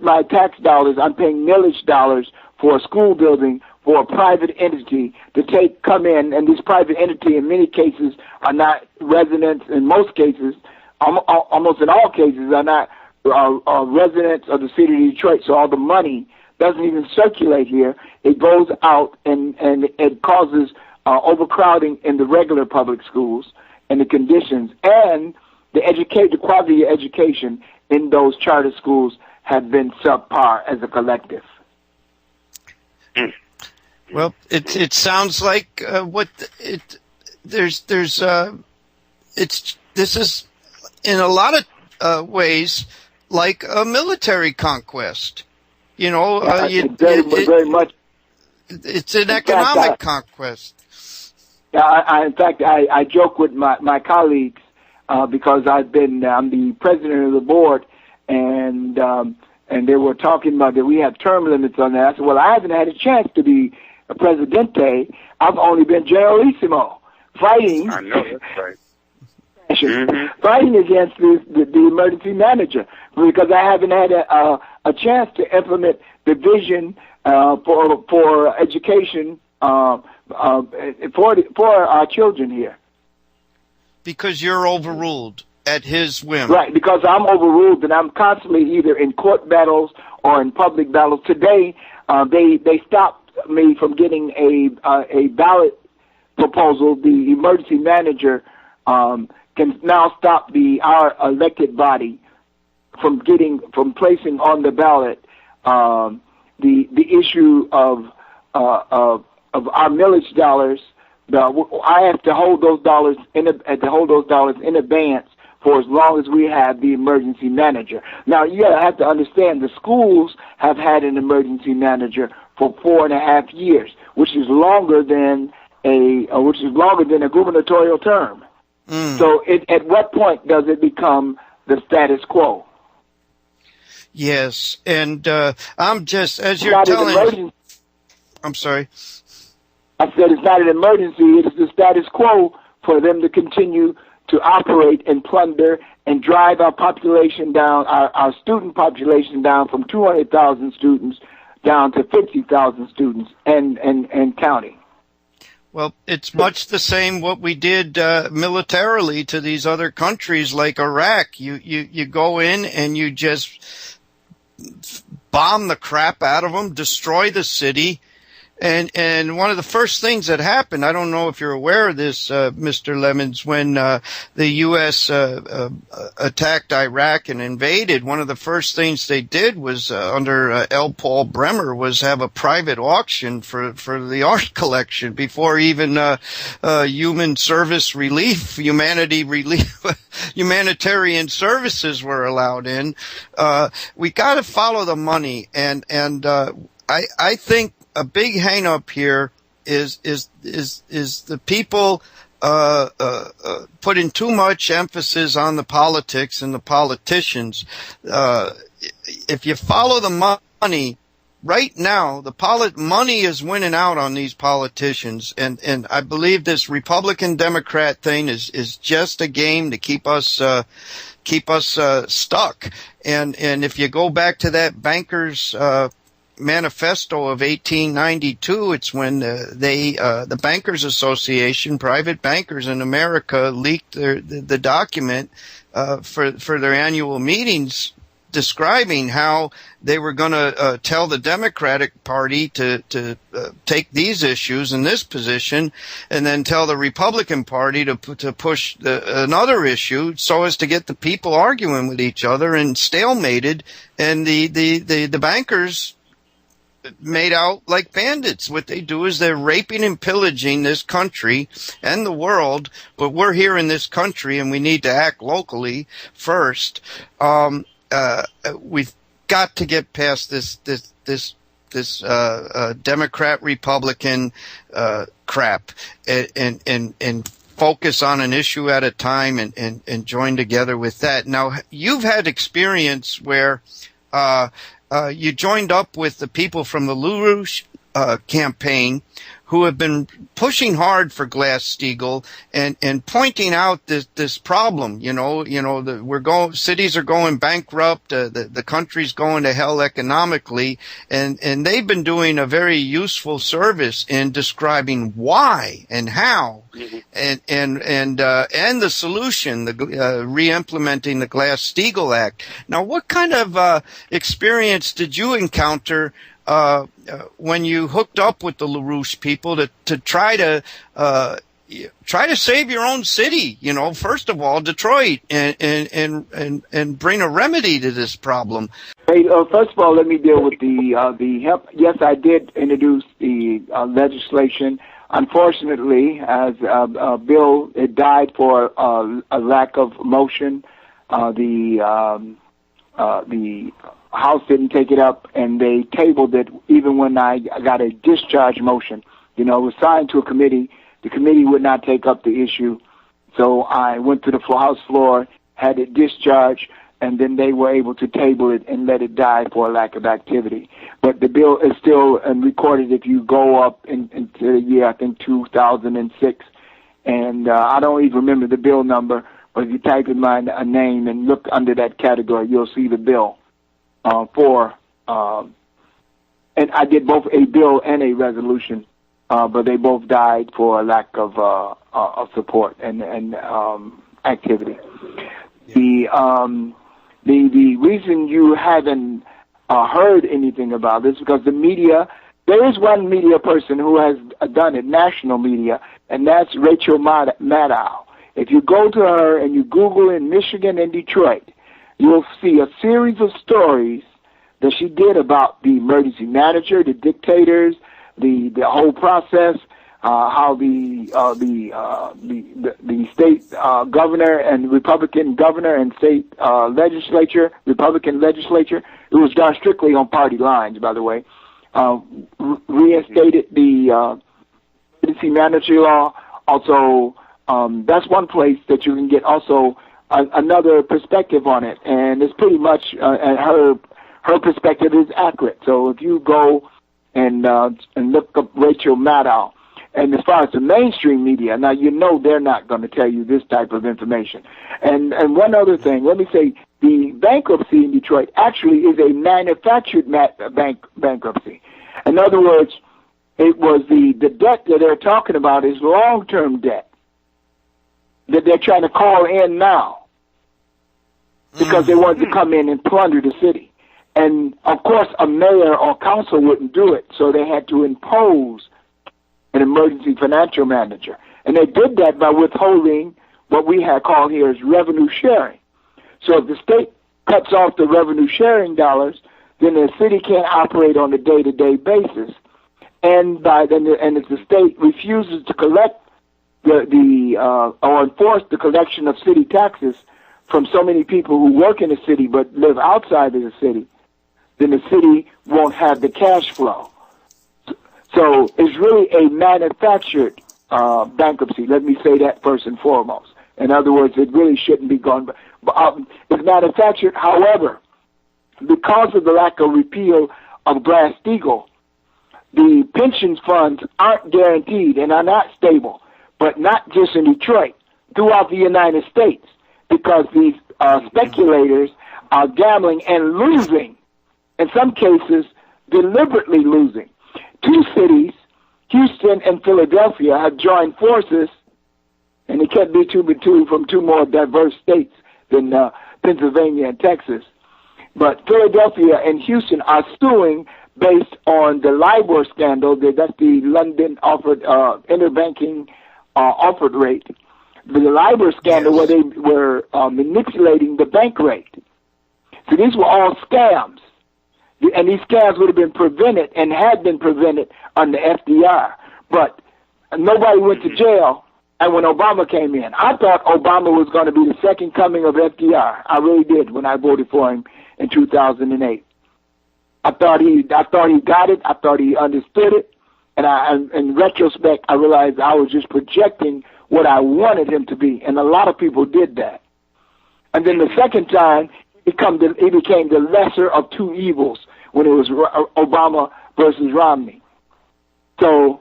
S6: my tax dollars. I'm paying millage dollars for a school building for a private entity to come in, and this private entity in many cases are not residents. In most cases, almost in all cases, are not residents of the city of Detroit. So all the money doesn't even circulate here. It goes out, and it causes overcrowding in the regular public schools, and the conditions and the quality of education in those charter schools have been subpar as a collective.
S4: Well, it sounds like this is in a lot of ways like a military conquest.
S6: Very much.
S4: It's an economic conquest.
S6: In fact, I joke with my colleagues because I'm the president of the board, and they were talking about that we have term limits on that. I said, well, I haven't had a chance to be a presidente. I've only been generalissimo, fighting.
S5: I know, that's right.
S6: Fighting against the emergency manager, because I haven't had a chance to implement the vision for education for our children here.
S4: Because you're overruled at his whim.
S6: Right, because I'm overruled and I'm constantly either in court battles or in public battles. Today, they stopped me from getting a ballot proposal. The emergency manager can now stop our elected body from placing on the ballot the issue of our millage dollars. I have to hold those dollars in advance for as long as we have the emergency manager. Now, you have to understand the schools have had an emergency manager for 4.5 years, which is longer than a gubernatorial term. So, at what point does it become the status quo?
S4: Yes, and I'm just as you're telling. I'm sorry.
S6: I said it's not an emergency. It is the status quo for them to continue to operate and plunder and drive our population down, our student population down from 200,000 students down to 50,000 students and counting.
S4: Well, it's much the same what we did militarily to these other countries like Iraq. You go in and you just bomb the crap out of them, destroy the city. And one of the first things that happened, I don't know if you're aware of this, Mr. Lemmons, when the U.S. Attacked Iraq and invaded, one of the first things they did was, under L. Paul Bremer, was have a private auction for the art collection before even humanitarian services were allowed in. We got to follow the money, and I think a big hang up here is the people putting too much emphasis on the politics and the politicians. If you follow the money, right now money is winning out on these politicians, and I believe this Republican Democrat thing is just a game to keep us stuck. And if you go back to that bankers manifesto of 1892, it's when the Bankers Association, private bankers in America, leaked the document for their annual meetings, describing how they were going to tell the Democratic Party to take these issues in this position, and then tell the Republican Party to push another issue, so as to get the people arguing with each other and stalemated, and the bankers made out like bandits. What they do is they're raping and pillaging this country and the world, but we're here in this country and we need to act locally first. We've got to get past this Democrat Republican crap and focus on an issue at a time and join together with that. Now, you've had experience where you joined up with the people from the LaRouche campaign, who have been pushing hard for Glass-Steagall and pointing out this problem. Cities are going bankrupt, the country's going to hell economically, and they've been doing a very useful service in describing why and how, and the solution, re-implementing the Glass-Steagall Act. Now, what kind of experience did you encounter when you hooked up with the LaRouche people to try to save your own city, first of all, Detroit, and bring a remedy to this problem?
S6: Hey, first of all, let me deal with the hemp. Yes, I did introduce the legislation. Unfortunately, as a bill, it died for a lack of motion. The House didn't take it up, and they tabled it even when I got a discharge motion. It was signed to a committee. The committee would not take up the issue, so I went to the House floor, had it discharged, and then they were able to table it and let it die for a lack of activity. But the bill is still recorded if you go up into the year, I think, 2006. And I don't even remember the bill number, but if you type in my name and look under that category, you'll see the bill for and I did both a bill and a resolution, but they both died for a lack of support and activity. The reason you haven't heard anything about this is because the media. There is one media person who has done it, national media, and that's Rachael Maddow. If you go to her and you Google in Michigan and Detroit, you'll see a series of stories that she did about the emergency manager, the dictators, the whole process, how the state governor and Republican governor and state legislature, Republican legislature, it was done strictly on party lines, by the way. Reinstated the emergency manager law. Also, that's one place that you can get also another perspective on it, and it's pretty much her perspective is accurate. So if you go and look up Rachael Maddow, and as far as the mainstream media, now you know they're not going to tell you this type of information. And one other thing, let me say. The bankruptcy in Detroit actually is a manufactured bankruptcy. In other words, it was the debt that they're talking about is long-term debt that they're trying to call in now because they wanted to come in and plunder the city. And, of course, a mayor or council wouldn't do it, so they had to impose an emergency financial manager. And they did that by withholding what we had called here as revenue sharing. So if the state cuts off the revenue sharing dollars, then the city can't operate on a day-to-day basis. And if the state refuses to collect or enforce the collection of city taxes from so many people who work in the city but live outside of the city, then the city won't have the cash flow. So it's really a manufactured bankruptcy. Let me say that first and foremost. In other words, it really shouldn't be gone. It's manufactured. However, because of the lack of repeal of Glass-Steagall, the pension funds aren't guaranteed and are not stable, but not just in Detroit, throughout the United States, because these speculators are gambling and losing, in some cases deliberately losing. Two cities, Houston and Philadelphia, have joined forces, and it can't be two from two more diverse states than Pennsylvania and Texas. But Philadelphia and Houston are suing based on the LIBOR scandal. That's the London offered interbanking offered rate. The LIBOR scandal, where they were manipulating the bank rate. So these were all scams. And these scams would have been prevented and had been prevented under FDR. But nobody went to jail. And when Obama came in, I thought Obama was going to be the second coming of FDR. I really did when I voted for him in 2008. I thought he got it. I thought he understood it. And in retrospect, I realized I was just projecting what I wanted him to be. And a lot of people did that. And then the second time, he became the lesser of two evils when it was Obama versus Romney. So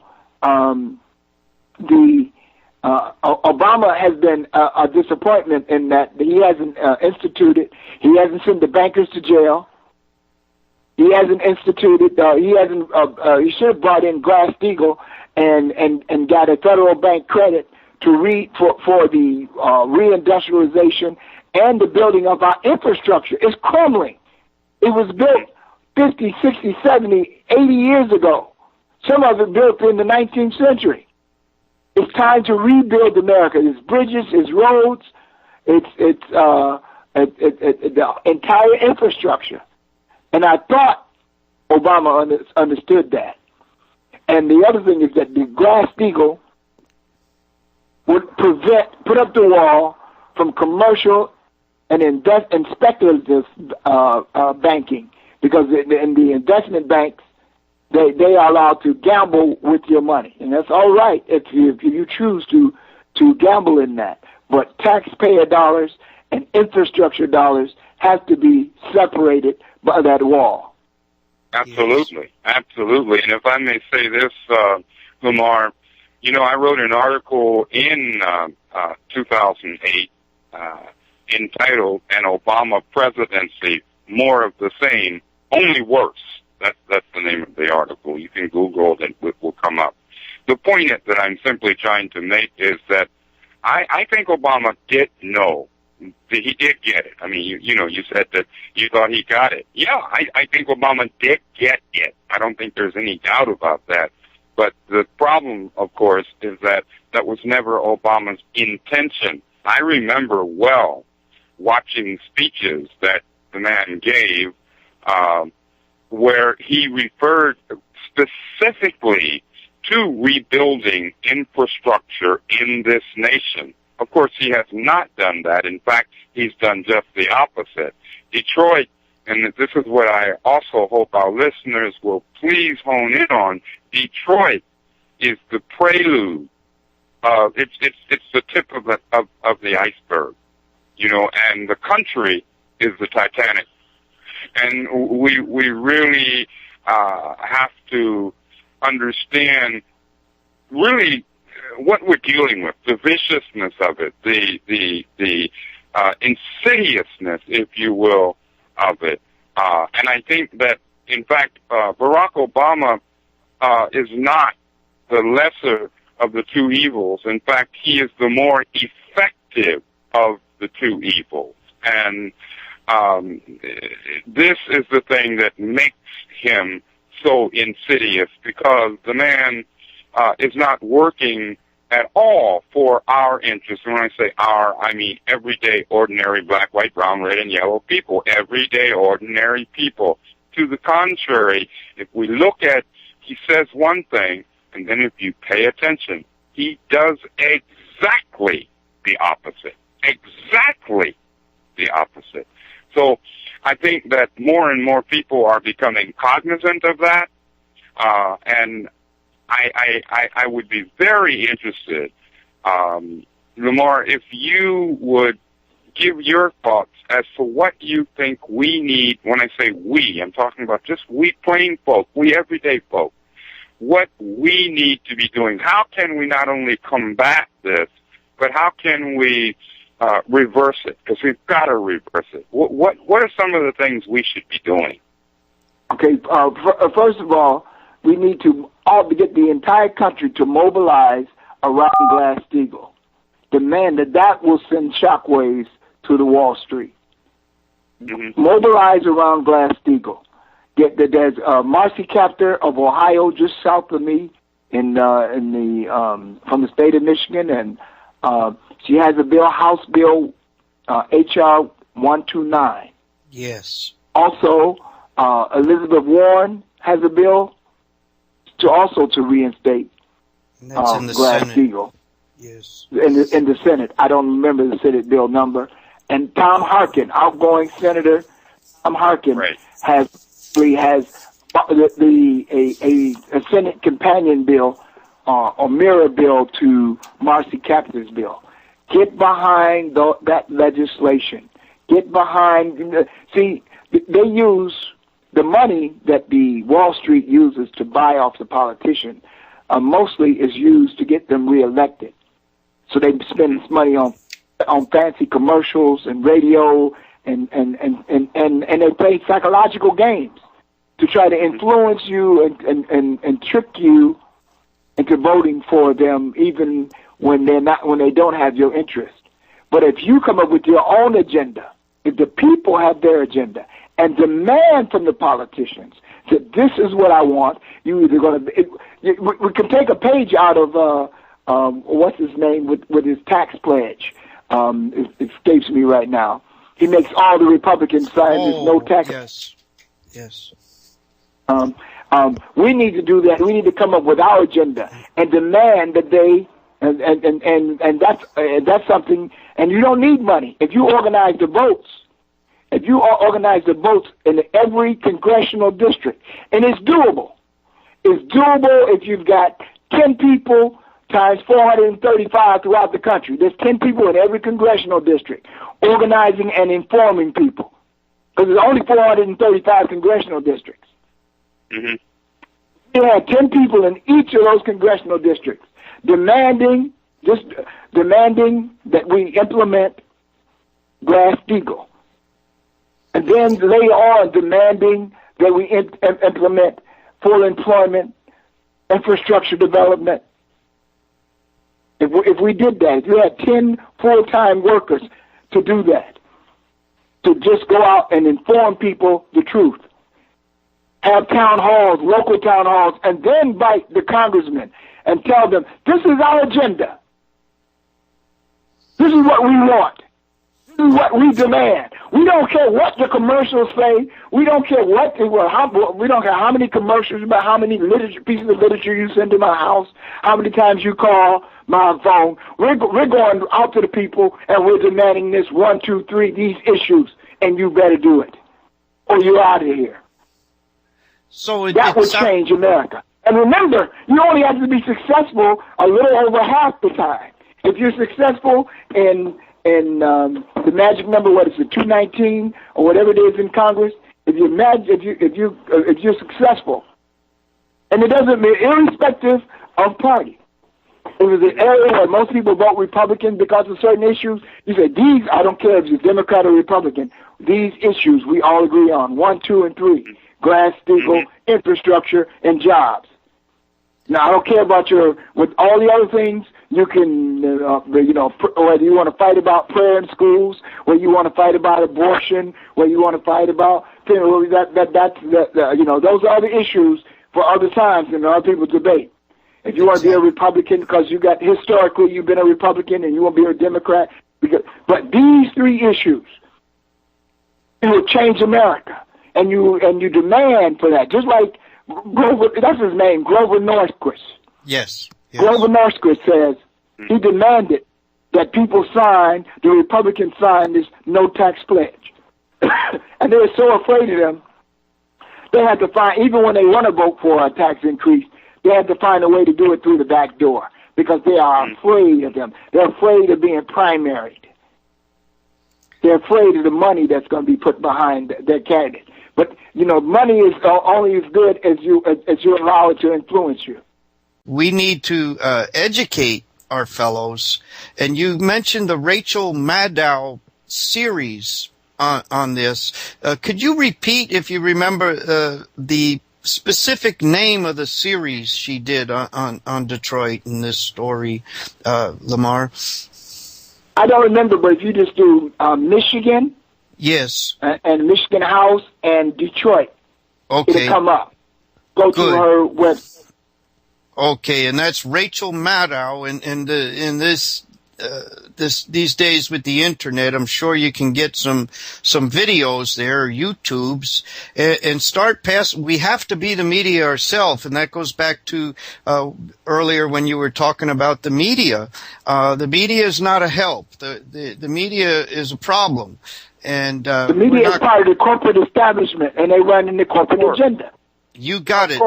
S6: Obama has been a disappointment in that he hasn't he hasn't sent the bankers to jail. He hasn't he should have brought in Glass-Steagall and got a federal bank credit for the reindustrialization and the building of our infrastructure. It's crumbling. It was built 50, 60, 70, 80 years ago. Some of it built in the 19th century. It's time to rebuild America. It's bridges, it's roads, it's the entire infrastructure. And I thought Obama understood that. And the other thing is that the Glass-Steagall would put up the wall from commercial and speculative banking, because in the investment banks, they are allowed to gamble with your money, and that's all right if you choose to gamble in that. But taxpayer dollars and infrastructure dollars have to be separated by that wall.
S5: Absolutely, absolutely. And if I may say this, Lamar, I wrote an article in 2008 entitled "An Obama Presidency, More of the Same, Only Worse." That's the name of the article. You can Google it, it will come up. The point that I'm simply trying to make is that I think Obama did know. He did get it. I mean, you said that you thought he got it. Yeah, I think Obama did get it. I don't think there's any doubt about that. But the problem, of course, is that was never Obama's intention. I remember well watching speeches that the man gave where he referred specifically to rebuilding infrastructure in this nation. Of course, he has not done that. In fact, he's done just the opposite. Detroit, and this is what I also hope our listeners will please hone in on, Detroit is the prelude. It's the tip of the iceberg, and the country is the Titanic. And we really have to understand really what we're dealing with, the viciousness of it, the insidiousness, if you will, of it. And I think that, in fact, Barack Obama is not the lesser of the two evils. In fact, he is the more effective of the two evils. And this is the thing that makes him so insidious, because the man is not working at all for our interests. And when I say our, I mean everyday, ordinary black, white, brown, red, and yellow people, everyday, ordinary people. To the contrary, if we look at, he says one thing, and then if you pay attention, he does exactly the opposite. Exactly the opposite. So I think that more and more people are becoming cognizant of that, and I would be very interested, Lamar, if you would give your thoughts as to what you think we need. When I say we, I'm talking about just we plain folk, we everyday folk, what we need to be doing. How can we not only combat this, but how can we reverse it? Because we've got to reverse it. What are some of the things we should be doing?
S6: Okay, first of all, we need to get the entire country to mobilize around Glass-Steagall. Demand that will send shockwaves to the Wall Street. Mm-hmm. Mobilize around Glass-Steagall. There's a Marcy chapter of Ohio just south of me from the state of Michigan, and she has a bill, House Bill HR 129.
S4: Yes.
S6: Also, Elizabeth Warren has a bill to reinstate Glass-Steagall.
S4: Yes.
S6: In the Senate. I don't remember the Senate bill number. And Tom Harkin, outgoing Senator Tom Harkin,
S5: right,
S6: has a Senate companion bill or mirror bill to Marcy Kaptur's bill. Get behind that legislation. Get behind. See, they use the money that the Wall Street uses to buy off the politician. Mostly is used to get them reelected. So they spend this money on fancy commercials and radio, and they play psychological games to try to influence you and trick you into voting for them, even when they don't have your interest. But if you come up with your own agenda, if the people have their agenda and demand from the politicians that this is what I want, you either going to. We can take a page out of what's his name with his tax pledge. It escapes me right now. He makes all the Republicans sign this no tax.
S4: Yes.
S6: We need to do that. We need to come up with our agenda and demand that they and that's something. And you don't need money if you organize the votes. If you organize the votes in every congressional district, and it's doable. It's doable if you've got 10 people times 435 throughout the country. There's 10 people in every congressional district organizing and informing people. Because there's only 435 congressional districts.
S5: Mm-hmm.
S6: You have 10 people in each of those congressional districts demanding that we implement Glass-Steagall. And then later on demanding that we implement full employment, infrastructure development. If we did that, if you had 10 full-time workers to do that, to just go out and inform people the truth, have town halls, local town halls, and then invite the congressmen and tell them, this is our agenda. This is what we want. This is what we demand. We don't care what the commercials say. We don't care we don't care how many commercials, about how many pieces of literature you send to my house, how many times you call my phone. We're going out to the people and we're demanding this 1, 2, 3, these issues, and you better do it, or you're out of here.
S4: So
S6: that would change America. And remember, you only have to be successful a little over half the time. If you're successful in the magic number, what is it, 219 or whatever it is in Congress, if you're successful, and it doesn't mean irrespective of party. It was an area where most people vote Republican because of certain issues. You say, these, I don't care if you're Democrat or Republican, these issues we all agree on, 1, 2, and 3, Glass-Steagall, infrastructure, and jobs. Now, I don't care about with all the other things, you can, whether you want to fight about prayer in schools, whether you want to fight about abortion, whether you want to fight about, those are other issues for other times and other people debate. If you want to be a Republican because historically you've been a Republican and you want to be a Democrat, but these 3 issues, it will change America, and you demand for that, just like Grover, that's his name, Grover Norquist.
S4: Yes.
S6: Grover Norquist says he demanded that people the Republicans sign this no tax pledge. And they were so afraid of them, they had to find, even when they want to vote for a tax increase, they had to find a way to do it through the back door because they are afraid of them. They're afraid of being primaried. They're afraid of the money that's going to be put behind their candidate. But, money is only as good as you allow it to influence you.
S4: We need to educate our fellows. And you mentioned the Rachael Maddow series on this. Could you repeat, if you remember, the specific name of the series she did on Detroit in this story, Lamar?
S6: I don't remember, but if you just do Michigan...
S4: Yes.
S6: And Michigan House and Detroit.
S4: Okay.
S6: It'll come up. Go to her website.
S4: Okay, and that's Rachael Maddow, and these days with the internet, I'm sure you can get some videos there, YouTubes, and start passing. We have to be the media ourselves, and that goes back to earlier when you were talking about the media. The media is not a help. The media is a problem. And
S6: the media is part of the corporate establishment, and they run in the corporate agenda.
S4: You got it.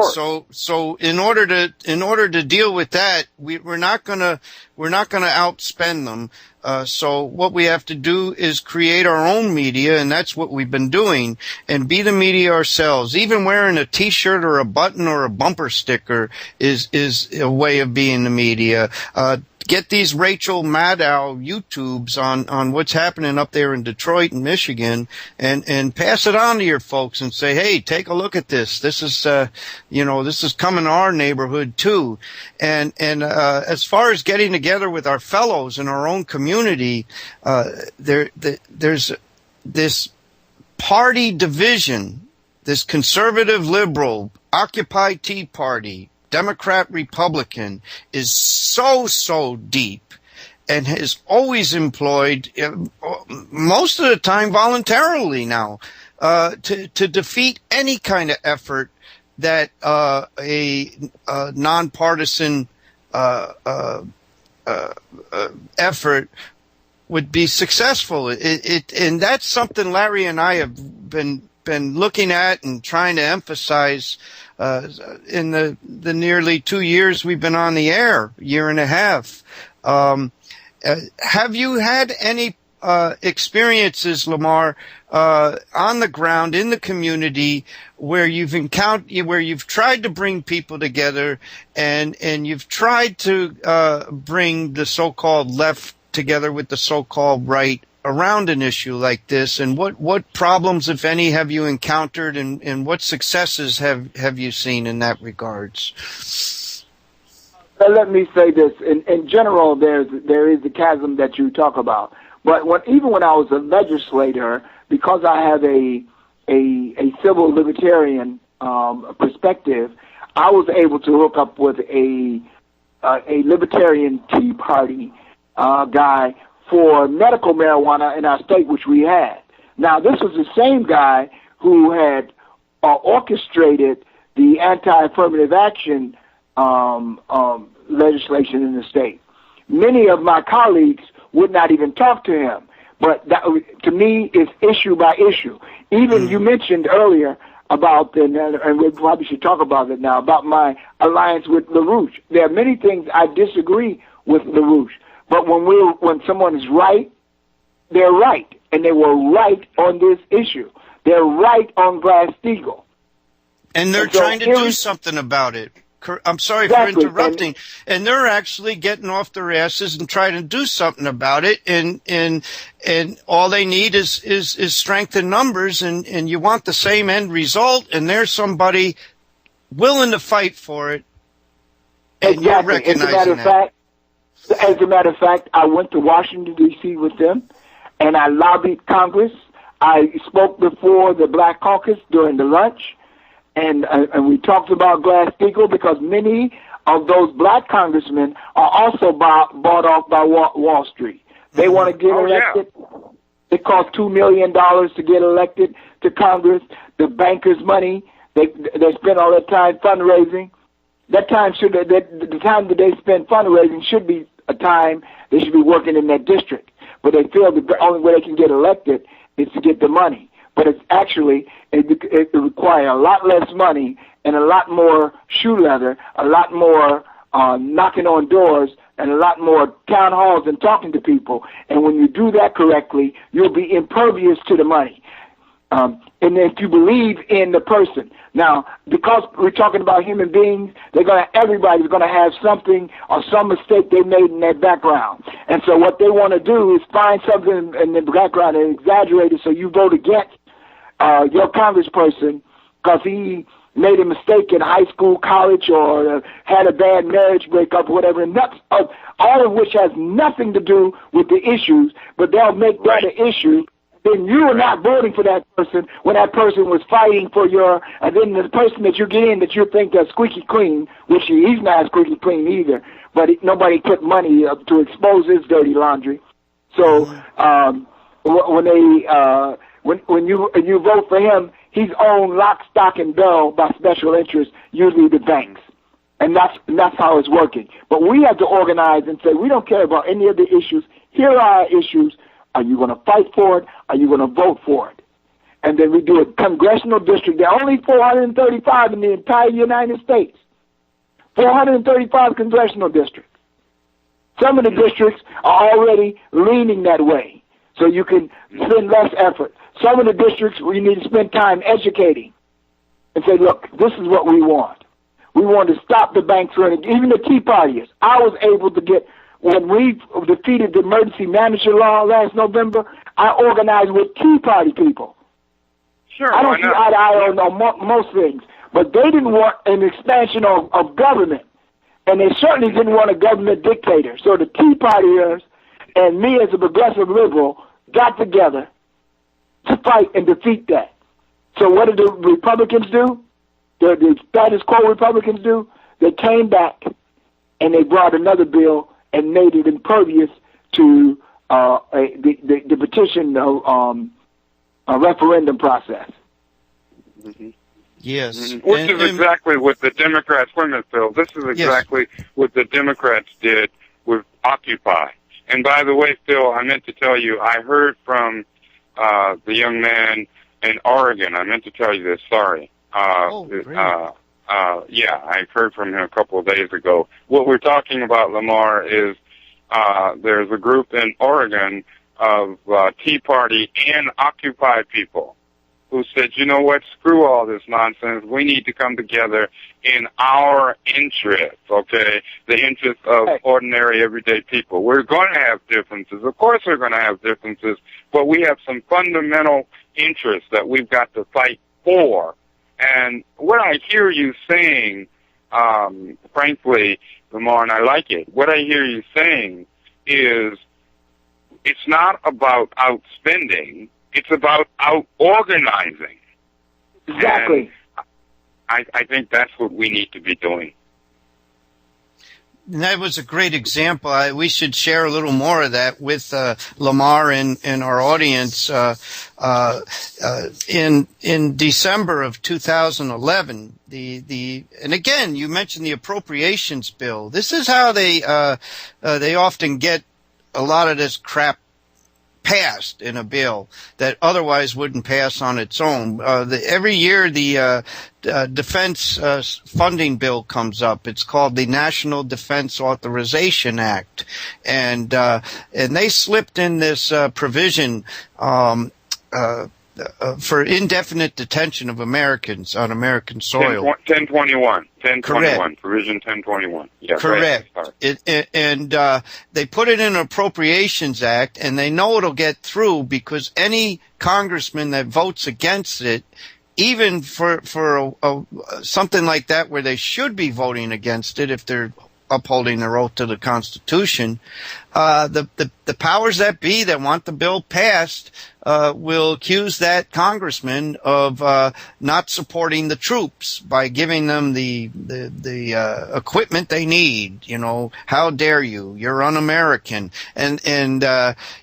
S4: So in order to deal with that, we're not gonna outspend them. So what we have to do is create our own media, and that's what we've been doing, and be the media ourselves. Even wearing a T-shirt or a button or a bumper sticker is a way of being the media. Get these Rachael Maddow YouTubes on what's happening up there in Detroit and Michigan, and pass it on to your folks and say, hey, take a look at this. This is, this is coming to our neighborhood too. And as far as getting together with our fellows in our own community, there's this party division, this conservative liberal, Occupy Tea Party, Democrat, Republican is so deep and has always employed, most of the time voluntarily now, to defeat any kind of effort that a nonpartisan effort would be successful. And that's something Larry and I have been looking at and trying to emphasize in the nearly 2 years we've been on the air, year and a half. Have you had any experiences, Lamar, on the ground in the community where you've tried to bring people together and you've tried to bring the so-called left together with the so-called right around an issue like this, and what problems, if any, have you encountered, and what successes have you seen in that regards?
S6: Let me say this. In general, there is the chasm that you talk about. But even when I was a legislator, because I have a civil libertarian perspective, I was able to hook up with a libertarian Tea Party guy for medical marijuana in our state, which we had. Now, this was the same guy who had orchestrated the anti-affirmative action legislation in the state. Many of my colleagues would not even talk to him, but that, to me, is issue by issue. Even you mentioned earlier about, and we probably should talk about it now, about my alliance with LaRouche. There are many things I disagree with LaRouche, but when someone is right, they're right, and they were right on this issue. They're right on Glass-Steagall.
S4: And they're trying to do something about it. I'm sorry for interrupting. And they're actually getting off their asses and trying to do something about it. And all they need is strength in numbers, and you want the same end result, and there's somebody willing to fight for it. And you're recognizing that.
S6: As a matter of fact, I went to Washington, D.C. with them, and I lobbied Congress. I spoke before the Black Caucus during the lunch, and we talked about Glass-Steagall, because many of those black congressmen are also bought off by Wall Street. They want to get elected. Yeah. It costs $2 million to get elected to Congress. The bankers' money, they spend all that time fundraising. The time that they spend fundraising should be a time they should be working in that district. But they feel the only way they can get elected is to get the money. But it's actually, it requires a lot less money and a lot more shoe leather, a lot more knocking on doors, and a lot more town halls and talking to people. And when you do that correctly, you'll be impervious to the money. And if you believe in the person. Now, because we're talking about human beings, everybody's gonna have something or some mistake they made in their background. And so what they want to do is find something in the background and exaggerate it so you vote against your congressperson because he made a mistake in high school, college, or had a bad marriage breakup, or whatever, and all of which has nothing to do with the issues, but they'll make that an issue. Then you are not voting for that person when that person was fighting for and then the person that you get in that you think is squeaky clean, which he's not squeaky clean either, but nobody put money up to expose his dirty laundry. So when you vote for him, he's owned lock, stock, and barrel by special interests, usually the banks. And that's how it's working. But we have to organize and say, we don't care about any of the issues. Here are our issues. Are you going to fight for it? Are you going to vote for it? And then we do a congressional district. There are only 435 in the entire United States. 435 congressional districts. Some of the districts are already leaning that way, so you can spend less effort. Some of the districts where you need to spend time educating and say, look, this is what we want. We want to stop the banks running, even the Tea Partiers. I was able to get, when we defeated the emergency manager law last November, I organized with Tea Party people.
S5: Sure,
S6: I don't see eye to eye on most things, but they didn't want an expansion of government, and they certainly didn't want a government dictator. So the Tea Partiers and me as a progressive liberal got together to fight and defeat that. So what did the Republicans do? The status quo Republicans do? They came back and they brought another bill and made it impervious to the petition referendum process.
S5: Mm-hmm.
S4: Yes.
S5: Mm-hmm. Which is exactly what the Democrats, wait a minute, Phil, this is exactly what the Democrats did with Occupy. And by the way, Phil, I meant to tell you, I heard from the young man in Oregon. I meant to tell you this, sorry. Yeah, I heard from him a couple of days ago. What we're talking about, Lamar, is there's a group in Oregon of Tea Party and Occupy people who said, you know what, screw all this nonsense. We need to come together in our interest, okay, the interest of ordinary, everyday people. We're going to have differences. Of course we're going to have differences, but we have some fundamental interests that we've got to fight for. And what I hear you saying, frankly, Lamar, and I like it, what I hear you saying is it's not about outspending, it's about out-organizing.
S6: Exactly.
S5: And I think that's what we need to be doing.
S4: And that was a great example. We should share a little more of that with Lamar and our audience. In December of 2011, and again, you mentioned the appropriations bill. This is how they often get a lot of this crap passed in a bill that otherwise wouldn't pass on its own. Every year the defense funding bill comes up. It's called the National Defense Authorization Act, and they slipped in this provision for indefinite detention of Americans on American soil.
S5: 1021.
S4: Correct.
S5: Provision 1021. Yeah,
S4: correct. And they put it in an Appropriations Act, and they know it'll get through because any congressman that votes against it, even for something like that where they should be voting against it if they're upholding their oath to the Constitution, the powers that be that want the bill passed will accuse that congressman of not supporting the troops by giving them the equipment they need. You know, how dare you? You're un-American, and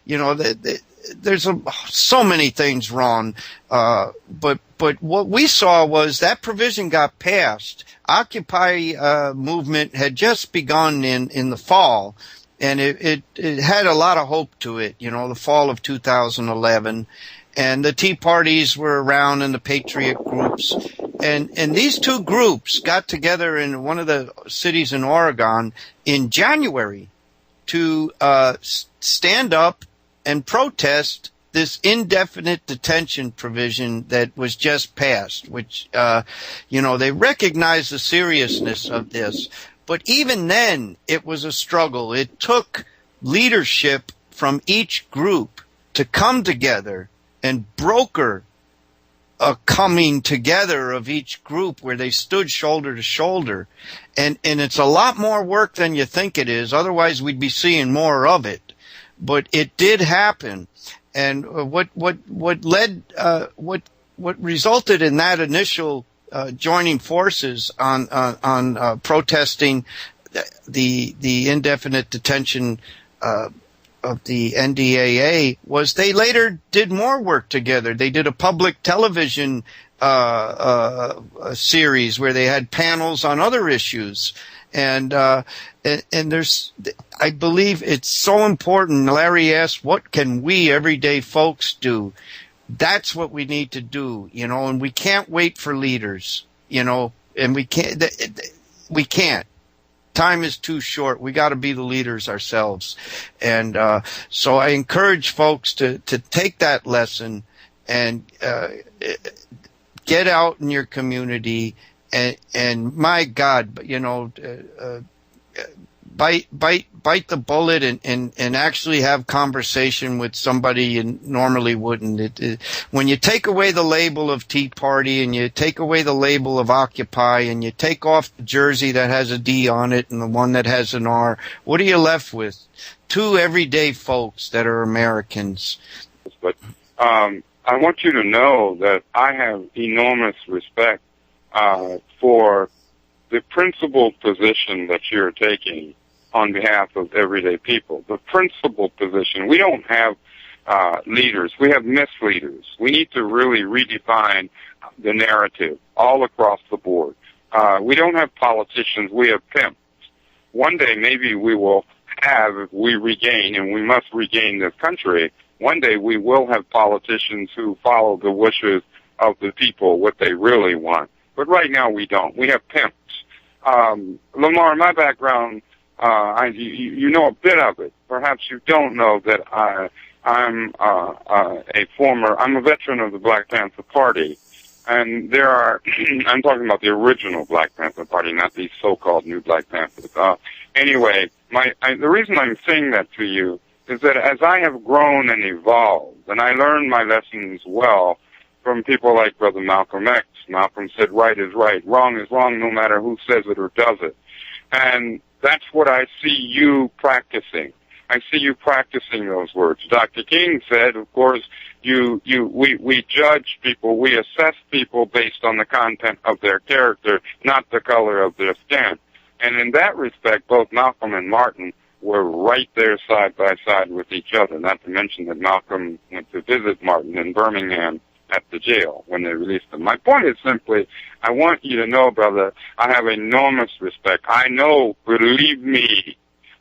S4: you know there's so many things wrong. But what we saw was that provision got passed. Occupy movement had just begun in the fall, and it had a lot of hope to it, you know, the fall of 2011. And the Tea Parties were around, and the Patriot groups. And these two groups got together in one of the cities in Oregon in January to stand up and protest this indefinite detention provision that was just passed, which, you know, they recognize the seriousness of this. But even then, it was a struggle. It took leadership from each group to come together and broker a coming together of each group where they stood shoulder to shoulder. And it's a lot more work than you think it is. Otherwise, we'd be seeing more of it. But it did happen. And what resulted in that initial joining forces on protesting the indefinite detention of the NDAA was they later did more work together. They did a public television series where they had panels on other issues. And there's, I believe it's so important. Larry asked, what can we everyday folks do? That's what we need to do, you know, and we can't wait for leaders, you know, and we can't. Time is too short. We got to be the leaders ourselves. And so I encourage folks to take that lesson and get out in your community. And my God, you know, bite the bullet and actually have conversation with somebody you normally wouldn't. When you take away the label of Tea Party and you take away the label of Occupy and you take off the jersey that has a D on it and the one that has an R, what are you left with? Two everyday folks that are Americans.
S5: But I want you to know that I have enormous respect for the principled position that you're taking on behalf of everyday people. The principled position. We don't have leaders. We have misleaders. We need to really redefine the narrative all across the board. We don't have politicians. We have pimps. One day maybe we will have, if we regain, and we must regain this country, one day we will have politicians who follow the wishes of the people, what they really want. But right now we don't. We have pimps. Lamar, my background, you know a bit of it. Perhaps you don't know that I I'm a veteran of the Black Panther Party, and there are, I'm talking about the original Black Panther Party, not these so-called new Black Panthers. Anyway, the reason I'm saying that to you is that as I have grown and evolved, and I learned my lessons well from people like Brother Malcolm X. Malcolm said, right is right, wrong is wrong, no matter who says it or does it. And that's what I see you practicing. I see you practicing those words. Dr. King said, of course, we judge people, we assess people based on the content of their character, not the color of their skin. And in that respect, both Malcolm and Martin were right there side by side with each other, not to mention that Malcolm went to visit Martin in Birmingham at the jail when they released him. My point is simply, I want you to know, brother, I have enormous respect. I know, believe me,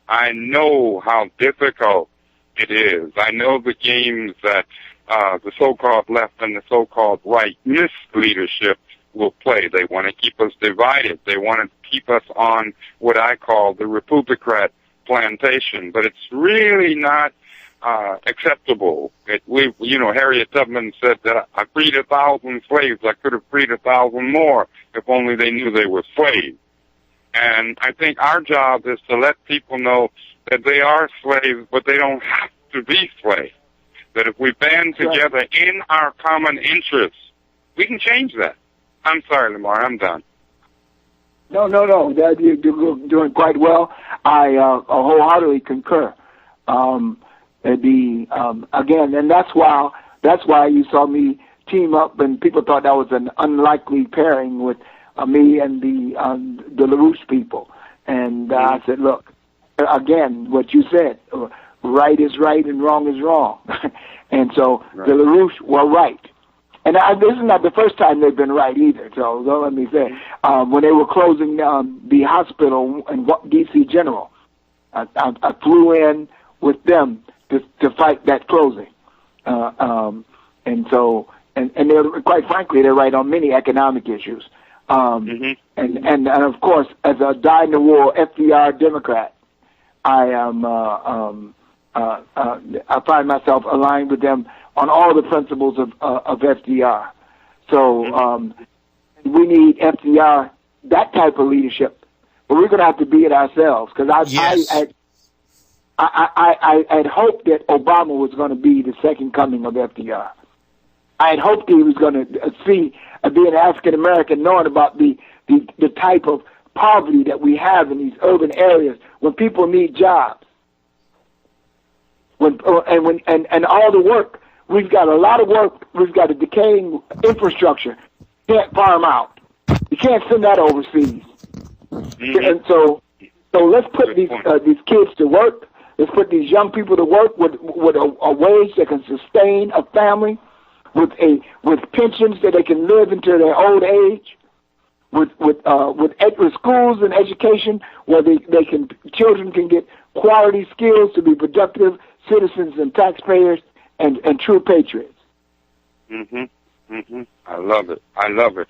S5: I know how difficult it is. I know the games that the so-called left and the so-called right misleadership will play. They want to keep us divided. They want to keep us on what I call the Republicrat plantation, but it's really not acceptable. Harriet Tubman said that I freed 1,000 slaves. I could have freed 1,000 more if only they knew they were slaves. And I think our job is to let people know that they are slaves, but they don't have to be slaves. That if we band together in our common interests, we can change that. I'm sorry, Lamar, I'm done.
S6: No. You're doing quite well. I wholeheartedly concur. Again, and that's why you saw me team up, and people thought that was an unlikely pairing with me and the LaRouche people. And I said, look, again, what you said, right is right and wrong is wrong. And so the LaRouche were right. And this is not the first time they've been right either. So don't let me say, when they were closing the hospital in D.C. General, I flew in with them to fight that closing. And they're, quite frankly, they're right on many economic issues. And of course, as a dyed-in-the-wool FDR Democrat, I am I find myself aligned with them on all the principles of FDR. So we need FDR, that type of leadership, but we're going to have to be it ourselves. Because I had hoped that Obama was going to be the second coming of FDR. I had hoped he was going to see, be an African American, knowing about the type of poverty that we have in these urban areas when people need jobs. And all the work, we've got a lot of work. We've got a decaying infrastructure. You can't farm out. You can't send that overseas. And so let's put these kids to work. Let's put these young people to work with a wage that can sustain a family, with pensions that they can live into their old age, with schools and education where children can get quality skills to be productive citizens and taxpayers and true patriots.
S5: I love it.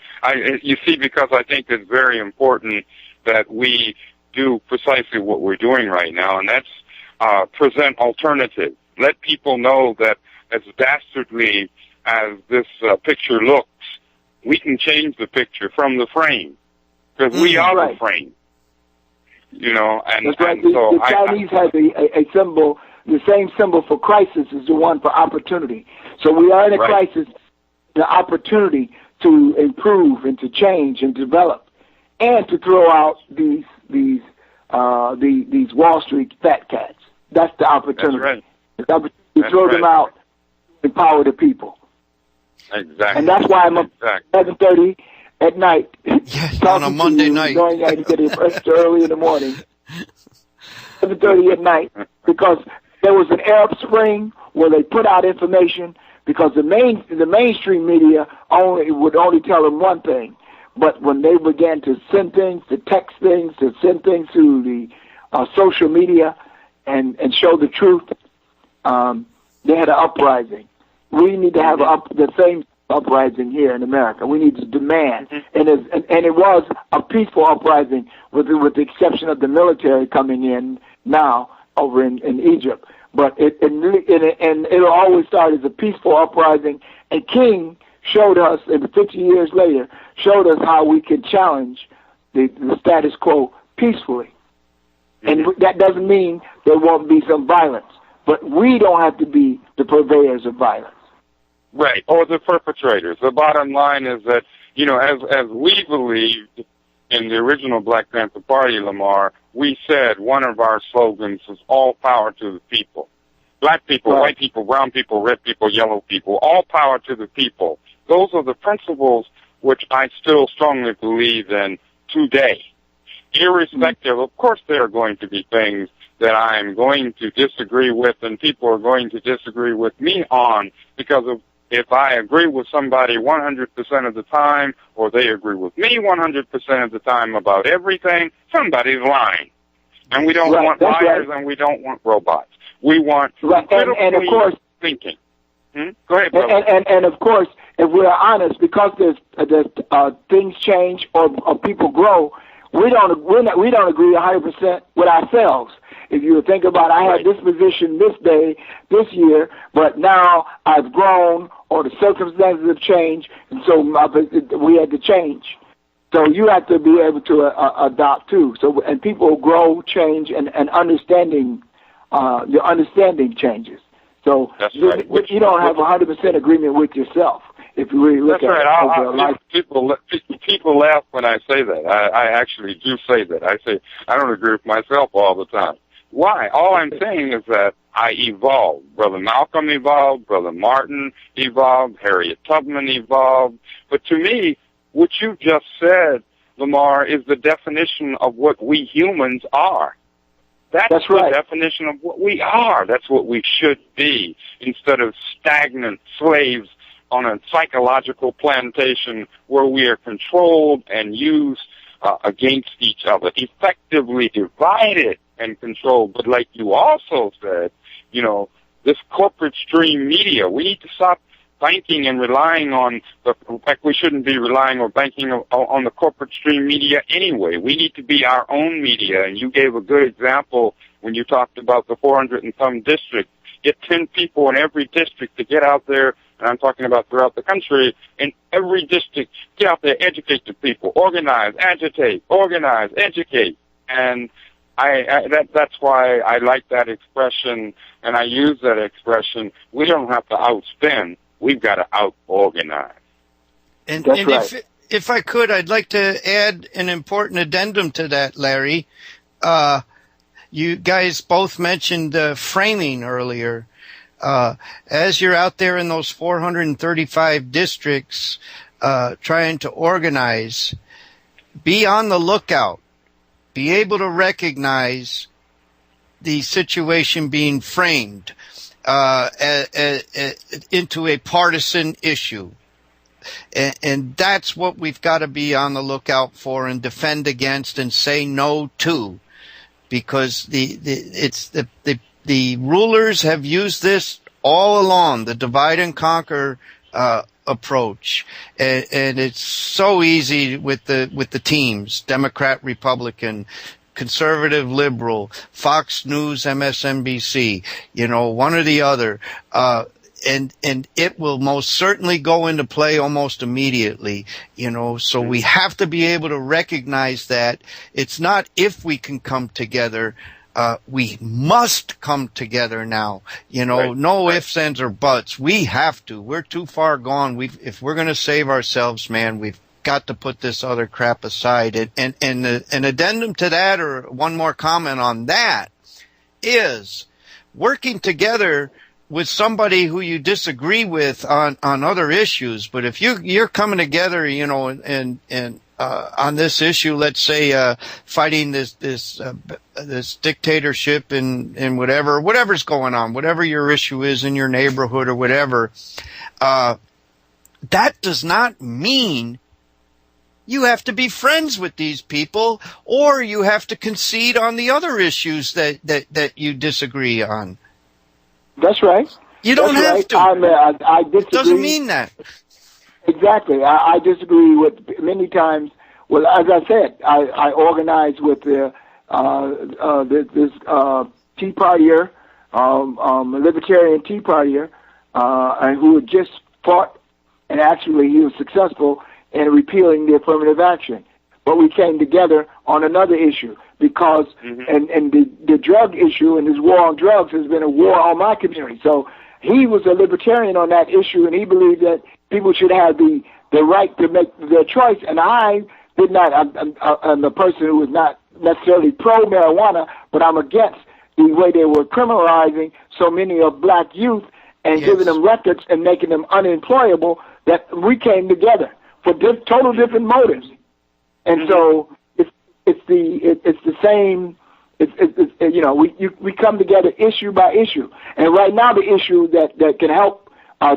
S5: You see, because I think it's very important that we do precisely what we're doing right now, and that's present alternatives. Let people know that as dastardly as this picture looks, we can change the picture from the frame, because we are the frame. You know, and,
S6: that's right.
S5: And so
S6: the Chinese has a symbol. The same symbol for crisis is the one for opportunity. So we are in a crisis, the opportunity to improve and to change and develop, and to throw out these Wall Street fat cats. That's the opportunity. That's right. The opportunity to throw them out, empower the people.
S5: Exactly.
S6: And that's why I'm up at 7:30 at night.
S4: Yes, on a Monday night.
S6: Going out to get it extra early in the morning. 7:30 at night, because there was an Arab Spring where they put out information, because the mainstream media would only tell them one thing. But when they began to send things, to text things, to send things through the social media and show the truth, they had an uprising. We need to have the same uprising here in America. We need to demand, and it was a peaceful uprising, with the exception of the military coming in now over in Egypt. But it'll always start as a peaceful uprising. And King showed us, and 50 years later, showed us how we can challenge the status quo peacefully. And that doesn't mean there won't be some violence, but we don't have to be the purveyors of violence.
S5: Right, or the perpetrators. The bottom line is that, you know, as we believed in the original Black Panther Party, Lamar, we said one of our slogans was all power to the people. Black people,
S6: right.
S5: White people, brown people, red people, yellow people, all power to the people. Those are the principles which I still strongly believe in today. Irrespective, of course there are going to be things that I'm going to disagree with and people are going to disagree with me on, because of if I agree with somebody 100% of the time, or they agree with me 100% of the time about everything, somebody's lying. And we don't want liars, and we don't want robots. We want critically
S6: and of course,
S5: thinking. Go ahead, brother.
S6: And of course, if we're honest, because there's things change or people grow, we don't agree 100% with ourselves. If you think about, I had this position this day, this year, but now I've grown, or the circumstances have changed, and so we had to change. So you have to be able to adopt too. So, and people grow, change, and understanding, your understanding changes. So you don't have 100% agreement with yourself. If you really look at it,
S5: people laugh when I say that. I actually do say that. I say I don't agree with myself all the time. Why? All I'm saying is that I evolved. Brother Malcolm evolved. Brother Martin evolved. Harriet Tubman evolved. But to me, what you just said, Lamar, is the definition of what we humans are. That's right. The definition of what we are. That's what we should be, instead of stagnant slaves on a psychological plantation where we are controlled and used against each other, effectively divided and controlled. But like you also said, you know, this corporate stream media, we need to stop banking and relying on we shouldn't be relying or banking on the corporate stream media anyway. We need to be our own media. And you gave a good example when you talked about the 400 and some districts. Get 10 people in every district to get out there, and I'm talking about throughout the country, in every district, get out there, educate the people, organize, agitate, organize, educate. And that's why I like that expression, and I use that expression. We don't have to outspend. We've got to out-organize.
S4: And
S6: right.
S4: if I could, I'd like to add an important addendum to that, Larry. You guys both mentioned framing earlier. As you're out there in those 435 districts trying to organize, be on the lookout. Be able to recognize the situation being framed into a partisan issue. And that's what we've got to be on the lookout for and defend against and say no to. Because the rulers have used this all along, the divide and conquer approach, and it's so easy with the teams, Democrat, Republican, conservative, liberal, Fox News, MSNBC, one or the other, and it will most certainly go into play almost immediately, so we have to be able to recognize that it's not if we can come together, we must come together now, no ifs, ands, or buts. We have to. We're too far gone. If we're going to save ourselves, man, we've got to put this other crap aside. And an addendum to that, or one more comment on that, is working together with somebody who you disagree with on other issues. But if you're coming together, and on this issue, let's say, fighting this dictatorship and whatever's going on, whatever your issue is in your neighborhood or whatever, that does not mean you have to be friends with these people, or you have to concede on the other issues that you disagree on.
S6: That's right.
S4: You don't have to.
S6: I disagree.
S4: Doesn't mean that.
S6: Exactly. I disagree with many times. Well, as I said, I organize with this Tea Partier, a libertarian Tea Partier, and who had just fought, and actually he was successful in repealing the affirmative action. But we came together on another issue because, and the drug issue and this war on drugs has been a war on my community. So he was a libertarian on that issue, and he believed that people should have the right to make their choice. And I did not. I'm a person who was not necessarily pro-marijuana, but I'm against the way they were criminalizing so many of black youth and giving them records and making them unemployable. That we came together for total different motives. And so it's the same. You know, we come together issue by issue. And right now, the issue that can help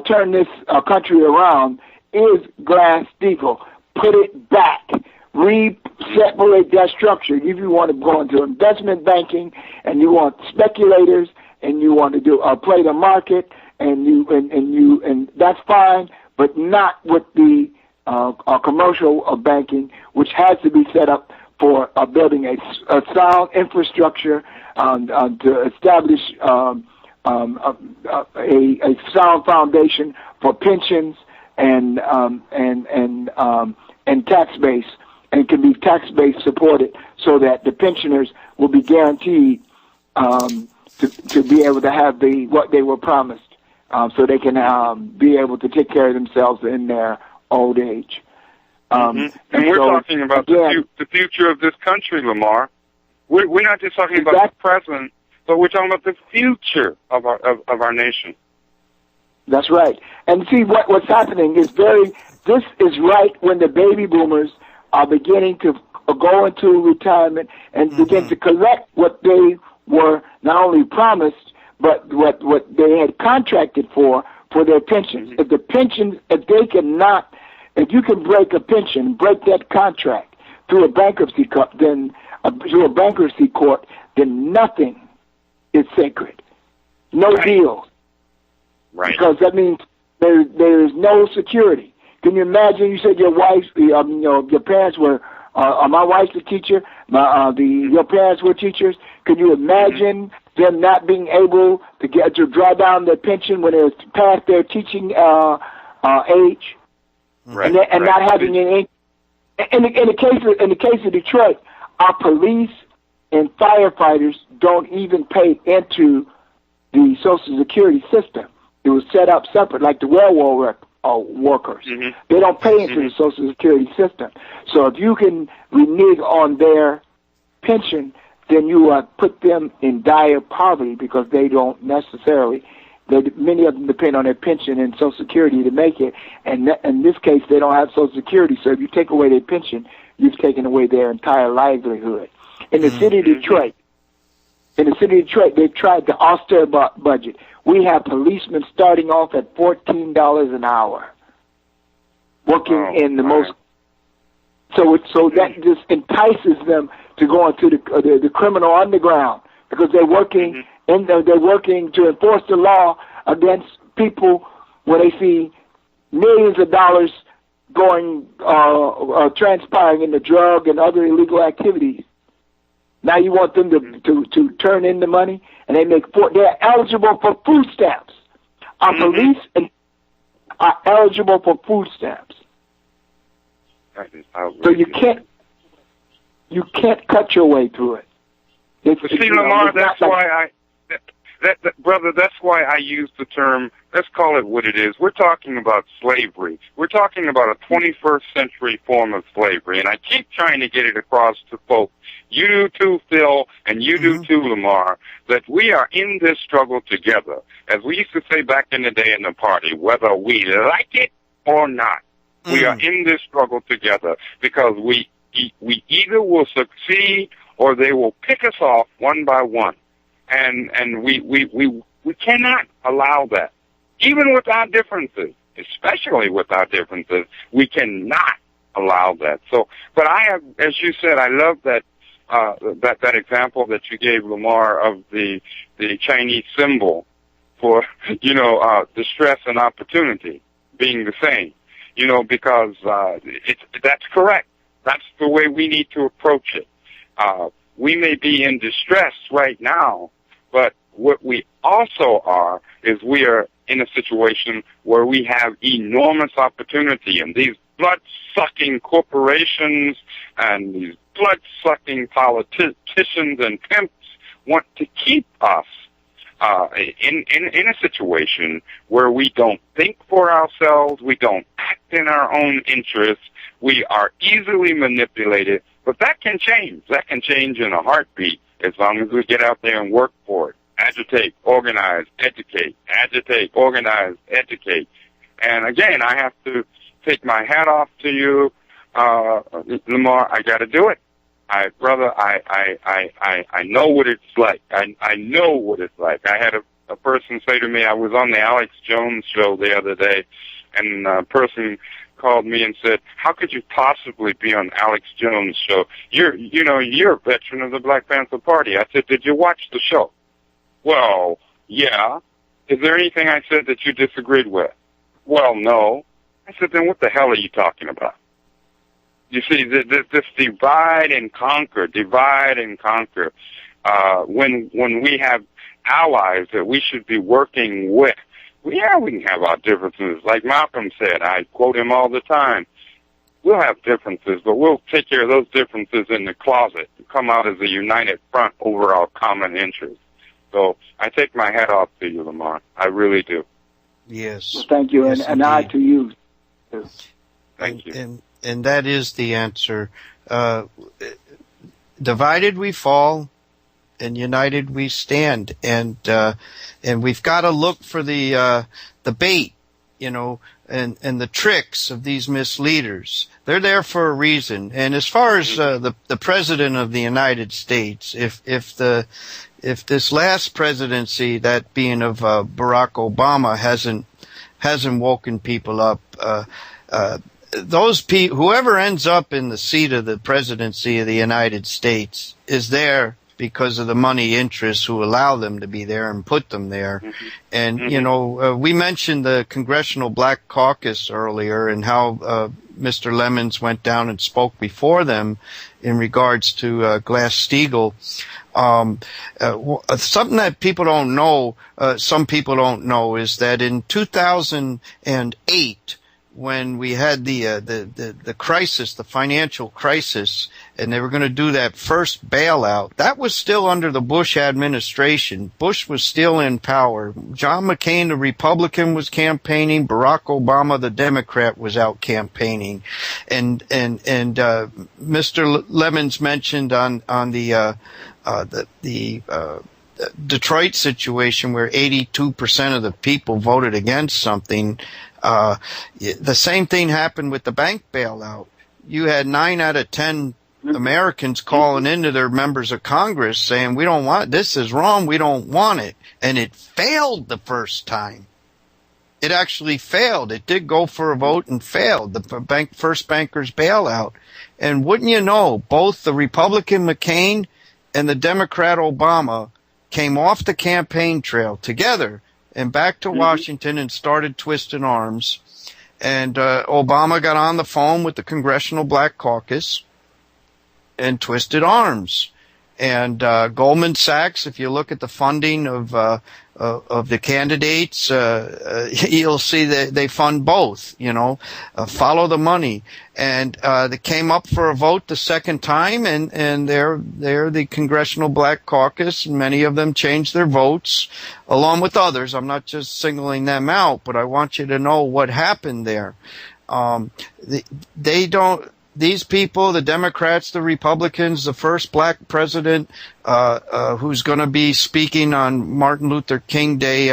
S6: turn this country around is Glass-Steagall. Put it back. Separate that structure. If you want to go into investment banking and you want speculators and you want to do play the market and that's fine, but not with the commercial banking, which has to be set up for building a sound infrastructure to establish a sound foundation for pensions and tax base, and can be tax base supported so that the pensioners will be guaranteed to be able to have what they were promised, so they can be able to take care of themselves in their old age.
S5: And we're talking about the future of this country, Lamar. We're not just talking about the present, but we're talking about the future of our nation.
S6: That's right. And see, what's happening is this is right when the baby boomers are beginning to go into retirement and begin to collect what they were not only promised, but what they had contracted for their pensions. If you can break a pension, break that contract through a bankruptcy court, then nothing is sacred. No deal.
S5: Right.
S6: Because that means there is no security. Can you imagine? You said your wife, your parents were. My wife's a teacher. Your parents were teachers. Can you imagine them not being able to draw down their pension when they're past their teaching age?
S5: Right.
S6: And not having any. In the case of Detroit, our police and firefighters don't even pay into the Social Security system. It was set up separate, like the railroad workers. They don't pay into the Social Security system. So if you can renege on their pension, then you put them in dire poverty because they don't necessarily. Many of them depend on their pension and Social Security to make it. And in this case, they don't have Social Security. So if you take away their pension, you've taken away their entire livelihood. In the city of Detroit, they've tried the austere budget. We have policemen starting off at $14 an hour, working in the most. So that just entices them to go into the criminal underground because they're working they're working to enforce the law against people when they see millions of dollars going transpiring in the drug and other illegal activities. Now you want them to turn in the money, and they're eligible for food stamps. Our police are eligible for food stamps. So you can't cut your way through it.
S5: See, Lamar, that's why brother, that's why I use the term, let's call it what it is. We're talking about slavery. We're talking about a 21st century form of slavery, and I keep trying to get it across to folks. You do too, Phil, and you do too, Lamar, that we are in this struggle together. As we used to say back in the day in the party, whether we like it or not, we are in this struggle together because we either will succeed or they will pick us off one by one. And we cannot allow that. Even with our differences, especially with our differences, we cannot allow that. So, but I have, as you said, I love that example that you gave, Lamar, of the Chinese symbol for, distress and opportunity being the same, because that's correct. That's the way we need to approach it. We may be in distress right now, But what we also are is we are in a situation where we have enormous opportunity, and these blood-sucking corporations and these blood-sucking politicians and pimps want to keep us in a situation where we don't think for ourselves, we don't act in our own interests, we are easily manipulated, but that can change. That can change in a heartbeat as long as we get out there and work for it. Agitate, organize, educate. Agitate, organize, educate. And again, I have to take my hat off to you, Lamar. I got to do it. I know what it's like. I know what it's like. I had a person say to me, I was on the Alex Jones show the other day, and a person called me and said, how could you possibly be on Alex Jones' show? You're a veteran of the Black Panther Party. I said, did you watch the show? Well, yeah. Is there anything I said that you disagreed with? Well, no. I said, then what the hell are you talking about? You see, this divide and conquer. When we have allies that we should be working with, yeah, we can have our differences. Like Malcolm said, I quote him all the time. We'll have differences, but we'll take care of those differences in the closet and come out as a united front over our common interests. So I take my hat off to you, Lamar. I really do.
S4: Yes.
S6: Well, thank you, yes, and I to you.
S5: Thank you.
S4: And that is the answer. Divided we fall, and united we stand. And we've got to look for the bait, and the tricks of these misleaders. They're there for a reason. And as far as the President of the United States, if this last presidency, that being of Barack Obama, hasn't woken people up, whoever ends up in the seat of the presidency of the United States is there because of the money interests who allow them to be there and put them there. Mm-hmm. And, we mentioned the Congressional Black Caucus earlier and how Mr. Lemmons went down and spoke before them in regards to Glass-Steagall. Something that people don't know, some people don't know, is that in 2008, when we had the crisis, the financial crisis, and they were going to do that first bailout, that was still under the Bush administration. Bush was still in power. John McCain, the Republican, was campaigning. Barack Obama, the Democrat, was out campaigning. And Mr. Lemmons mentioned on the Detroit situation where 82% of the people voted against something. The same thing happened with the bank bailout. You had 9 out of 10 Americans calling into their members of Congress saying, we don't want, this is wrong, we don't want it. And it failed the first time. It actually failed. It did go for a vote and failed, the first banker's bailout. And wouldn't you know, both the Republican McCain and the Democrat Obama came off the campaign trail together and back to Washington and started twisting arms. And Obama got on the phone with the Congressional Black Caucus and twisted arms. And Goldman Sachs, if you look at the funding of the candidates, you'll see that they fund both, follow the money. And they came up for a vote the second time, and they're the Congressional Black Caucus, and many of them changed their votes, along with others. I'm not just singling them out, but I want you to know what happened there. These people, the Democrats, the Republicans, the first black president who's going to be speaking on Martin Luther King Day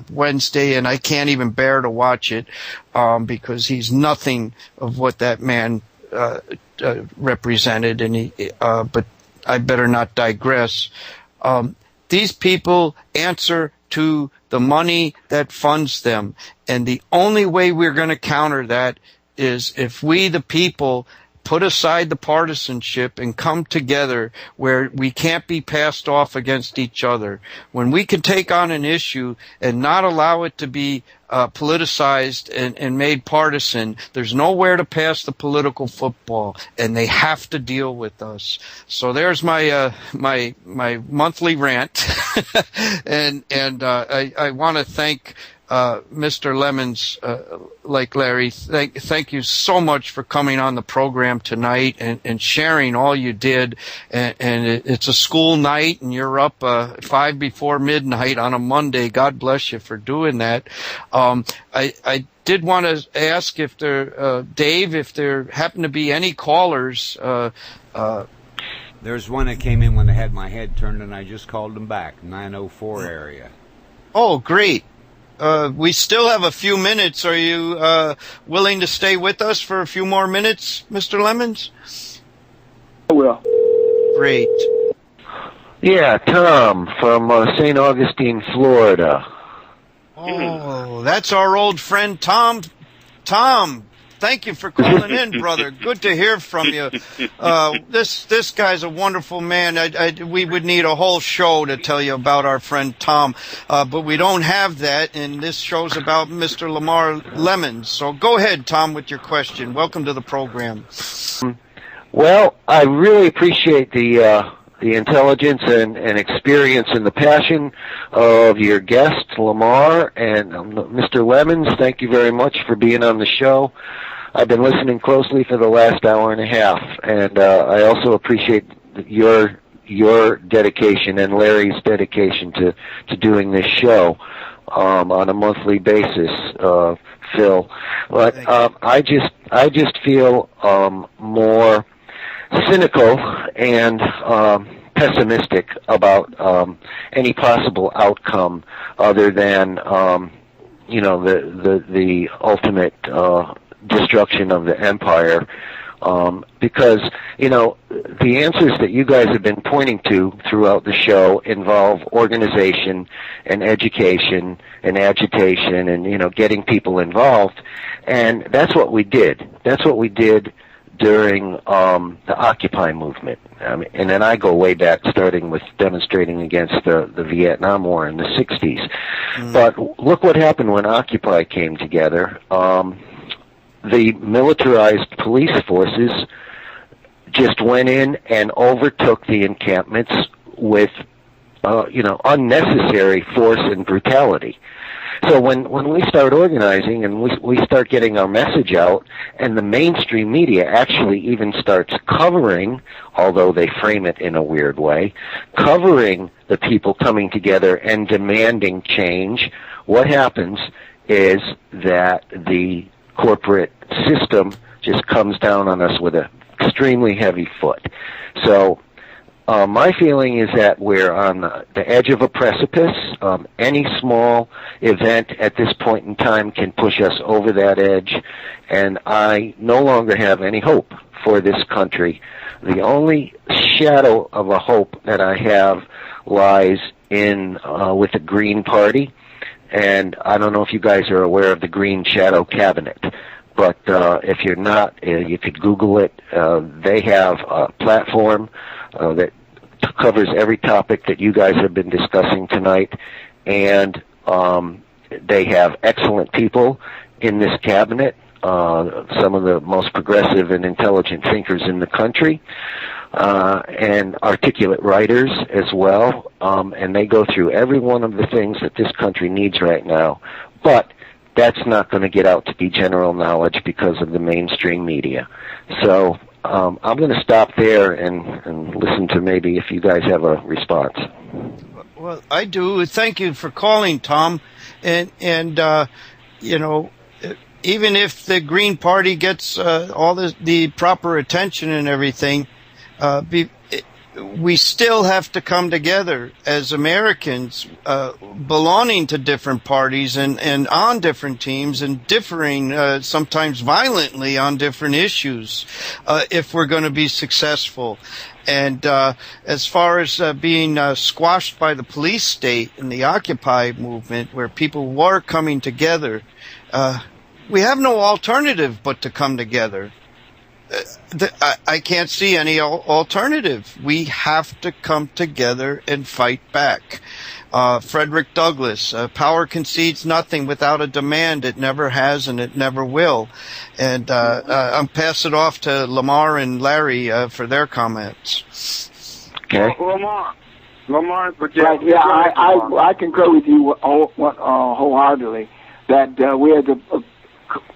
S4: Wednesday, and I can't even bear to watch it because he's nothing of what that man represented. And but I better not digress. These people answer to the money that funds them, and the only way we're going to counter that is if we, the people, put aside the partisanship and come together where we can't be passed off against each other. When we can take on an issue and not allow it to be politicized and made partisan, there's nowhere to pass the political football, and they have to deal with us. So there's my monthly rant, and I want to thank Mr. Lemmons, like Larry, thank you so much for coming on the program tonight and sharing all you did. And it's a school night, and you're up 5 before midnight on a Monday. God bless you for doing that. I did want to ask if there, Dave, if there happen to be any callers.
S7: There's one that came in when I had my head turned, and I just called them back, 904 area.
S4: Oh, great. We still have a few minutes. Are you willing to stay with us for a few more minutes, Mr. Lemmons?
S6: I will.
S4: Great.
S8: Yeah, Tom from St. Augustine, Florida.
S4: Oh, that's our old friend Tom. Tom, thank you for calling in, brother. Good to hear from you. This guy's a wonderful man. We would need a whole show to tell you about our friend Tom, but we don't have that, and this show's about Mr. Lamar Lemmons. So go ahead, Tom, with your question. Welcome to the program.
S8: Well, I really appreciate the intelligence and experience and the passion of your guest, Lamar, and Mr. Lemmons. Thank you very much for being on the show. I've been listening closely for the last hour and a half, and I also appreciate your dedication and Larry's dedication to doing this show on a monthly basis, Phil. But I just feel more cynical and pessimistic about any possible outcome other than the ultimate destruction of the empire, because the answers that you guys have been pointing to throughout the show involve organization and education and agitation and getting people involved, and that's what we did. That's what we did during the Occupy movement. And then I go way back, starting with demonstrating against the Vietnam War in the 60s. But look what happened when Occupy came together. The militarized police forces just went in and overtook the encampments with, unnecessary force and brutality. So when we start organizing and we start getting our message out, and the mainstream media actually even starts covering, although they frame it in a weird way, covering the people coming together and demanding change, what happens is that the corporate system just comes down on us with an extremely heavy foot. So my feeling is that we're on the edge of a precipice. Any small event at this point in time can push us over that edge, and I no longer have any hope for this country. The only shadow of a hope that I have lies in with the Green Party, and I don't know if you guys are aware of the Green Shadow Cabinet. But if you're not, you could Google it. They have a platform that covers every topic that you guys have been discussing tonight, and they have excellent people in this cabinet, some of the most progressive and intelligent thinkers in the country, and articulate writers as well, and they go through every one of the things that this country needs right now. But that's not going to get out to be general knowledge because of the mainstream media. So I'm going to stop there and listen to maybe if you guys have a response.
S4: Well, I do. Thank you for calling, Tom. And even if the Green Party gets all the proper attention and everything, we still have to come together as Americans, belonging to different parties and on different teams and differing sometimes violently on different issues if we're going to be successful. And as far as being squashed by the police state in the Occupy movement, where people were coming together, we have no alternative but to come together. I can't see any alternative. We have to come together and fight back. Frederick Douglass, power concedes nothing without a demand. It never has and it never will. And I'll pass it off to Lamar and Larry for their comments.
S8: Okay.
S5: Lamar,
S6: right, yeah, I concur with you wholeheartedly that we have to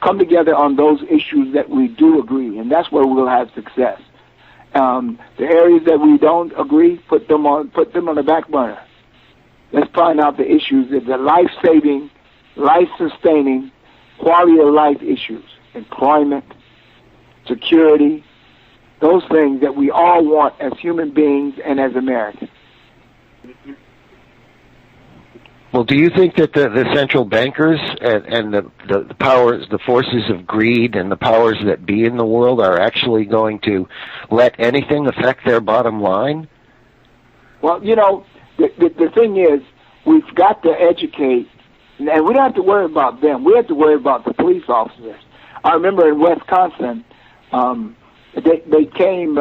S6: come together on those issues that we do agree, and that's where we'll have success. The areas that we don't agree, put them on the back burner. Let's find out the issues, the life-saving, life-sustaining, quality of life issues, employment, security, those things that we all want as human beings and as Americans.
S8: Well, do you think that the central bankers and the powers, the forces of greed and the powers that be in the world are actually going to let anything affect their bottom line?
S6: Well, the thing is, we've got to educate, and we don't have to worry about them. We have to worry about the police officers. I remember in Wisconsin, they came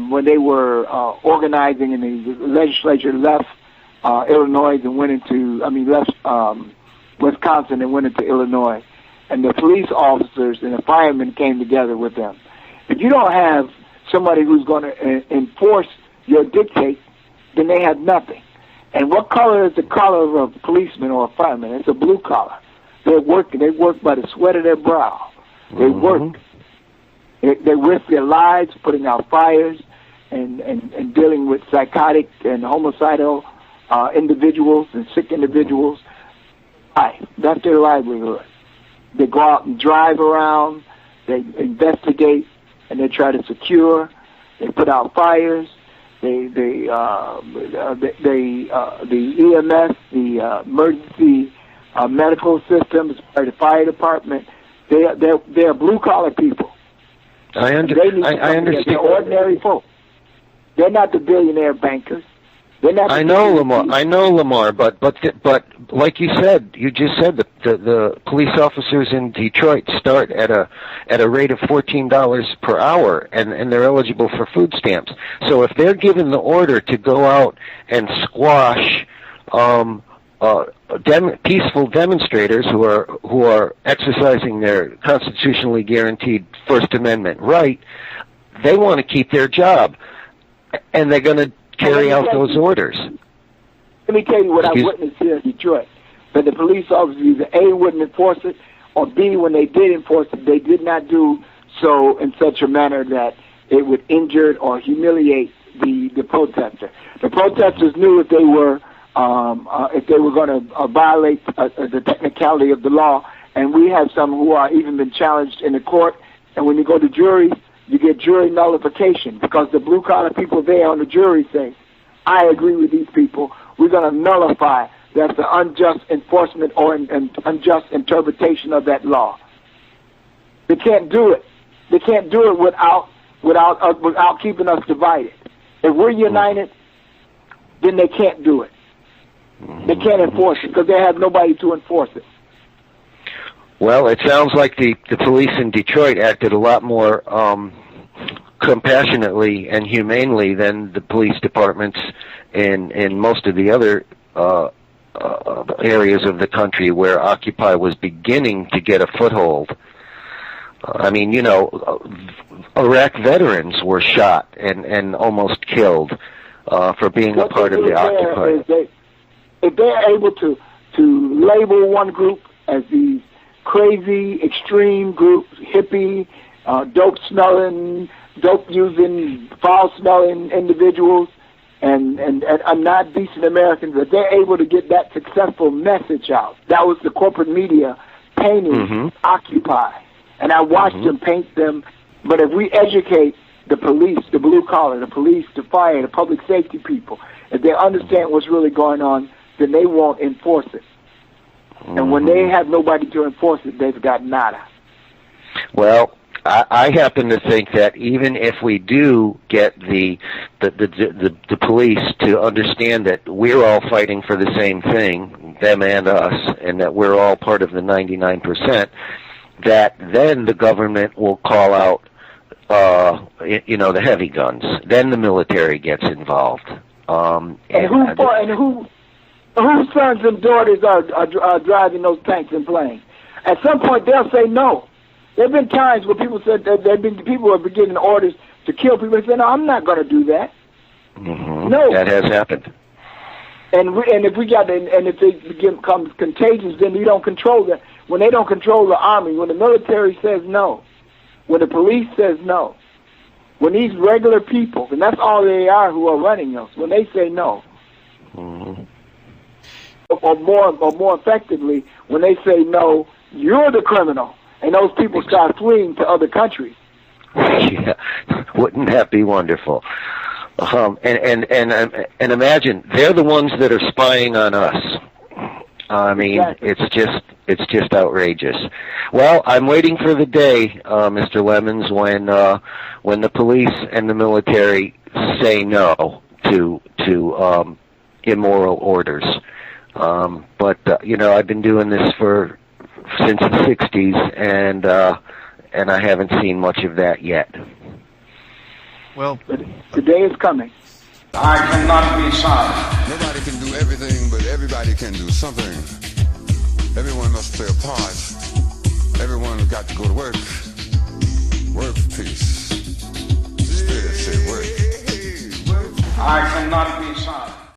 S6: when they were organizing, and the legislature left Illinois and left Wisconsin and went into Illinois, and the police officers and the firemen came together with them. If you don't have somebody who's going to enforce your dictates, then they have nothing. And what color is the collar of a policeman or a fireman? It's a blue collar. They're working. They work by the sweat of their brow. They work. They risk their lives putting out fires and dealing with psychotic and homicidal individuals and sick individuals. That's their livelihood. They go out and drive around. They investigate and they try to secure. They put out fires. The EMS, the emergency medical systems, the fire department, they're blue collar people.
S8: I understand.
S6: They're ordinary folk. They're not the billionaire bankers. They're not.
S8: I know, Lamar. But like you just said the police officers in Detroit start at a rate of $14 per hour, and they're eligible for food stamps. So if they're given the order to go out and squash peaceful demonstrators who are exercising their constitutionally guaranteed First Amendment right, they want to keep their job, and they're going to carry out those orders.
S6: Let me tell you what I witnessed here in Detroit. That the police officers either A, wouldn't enforce it, or B, when they did enforce it, they did not do so in such a manner that it would injure or humiliate the protester. The protesters knew if they were going to violate the technicality of the law, and we have some who are even been challenged in the court, and when you go to jury, you get jury nullification because the blue-collar people there on the jury say, I agree with these people. We're going to nullify that's the unjust enforcement or an unjust interpretation of that law. They can't do it. They can't do it without keeping us divided. If we're united, then they can't do it. They can't enforce it because they have nobody to enforce it.
S8: Well, it sounds like the police in Detroit acted a lot more compassionately and humanely than the police departments in most of the other areas of the country where Occupy was beginning to get a foothold. I mean, Iraq veterans were shot and almost killed for being a part of the Occupy.
S6: If they're able to label one group as these crazy, extreme group, hippie, dope-smelling, dope-using, foul-smelling individuals, and not decent Americans, that they're able to get that successful message out. That was the corporate media painting Occupy. And I watched them paint them. But if we educate the police, the blue collar, the police, the fire, the public safety people, if they understand what's really going on, then they won't enforce it. And when they have nobody to enforce it, they've got nada.
S8: Well, I happen to think that even if we do get the police to understand that we're all fighting for the same thing, them and us, and that we're all part of the 99%, that then the government will call out the heavy guns. Then the military gets involved.
S6: Whose sons and daughters are driving those tanks and planes? At some point, they'll say no. There have been times where people said that people have been getting orders to kill people and say, "No, I'm not going to do that."
S8: Mm-hmm.
S6: No,
S8: that has happened.
S6: And if it becomes contagious, then we don't control that. When they don't control the army, when the military says no, when the police says no, when these regular people, and that's all they are who are running us, when they say no,
S8: mm-hmm.
S6: or more effectively, when they say no, you're the criminal, and those people start fleeing to other countries.
S8: Yeah, wouldn't that be wonderful? And imagine they're the ones that are spying on us. I mean, exactly. It's just outrageous. Well, I'm waiting for the day, Mr. Lemmons, when the police and the military say no to immoral orders. But I've been doing this since the '60s, and I haven't seen much of that yet.
S4: Well,
S6: the day is coming.
S1: I cannot be silent.
S2: Nobody can do everything, but everybody can do something. Everyone must play a part. Everyone's got to go to work. Work for peace. Spirit say work.
S1: I cannot be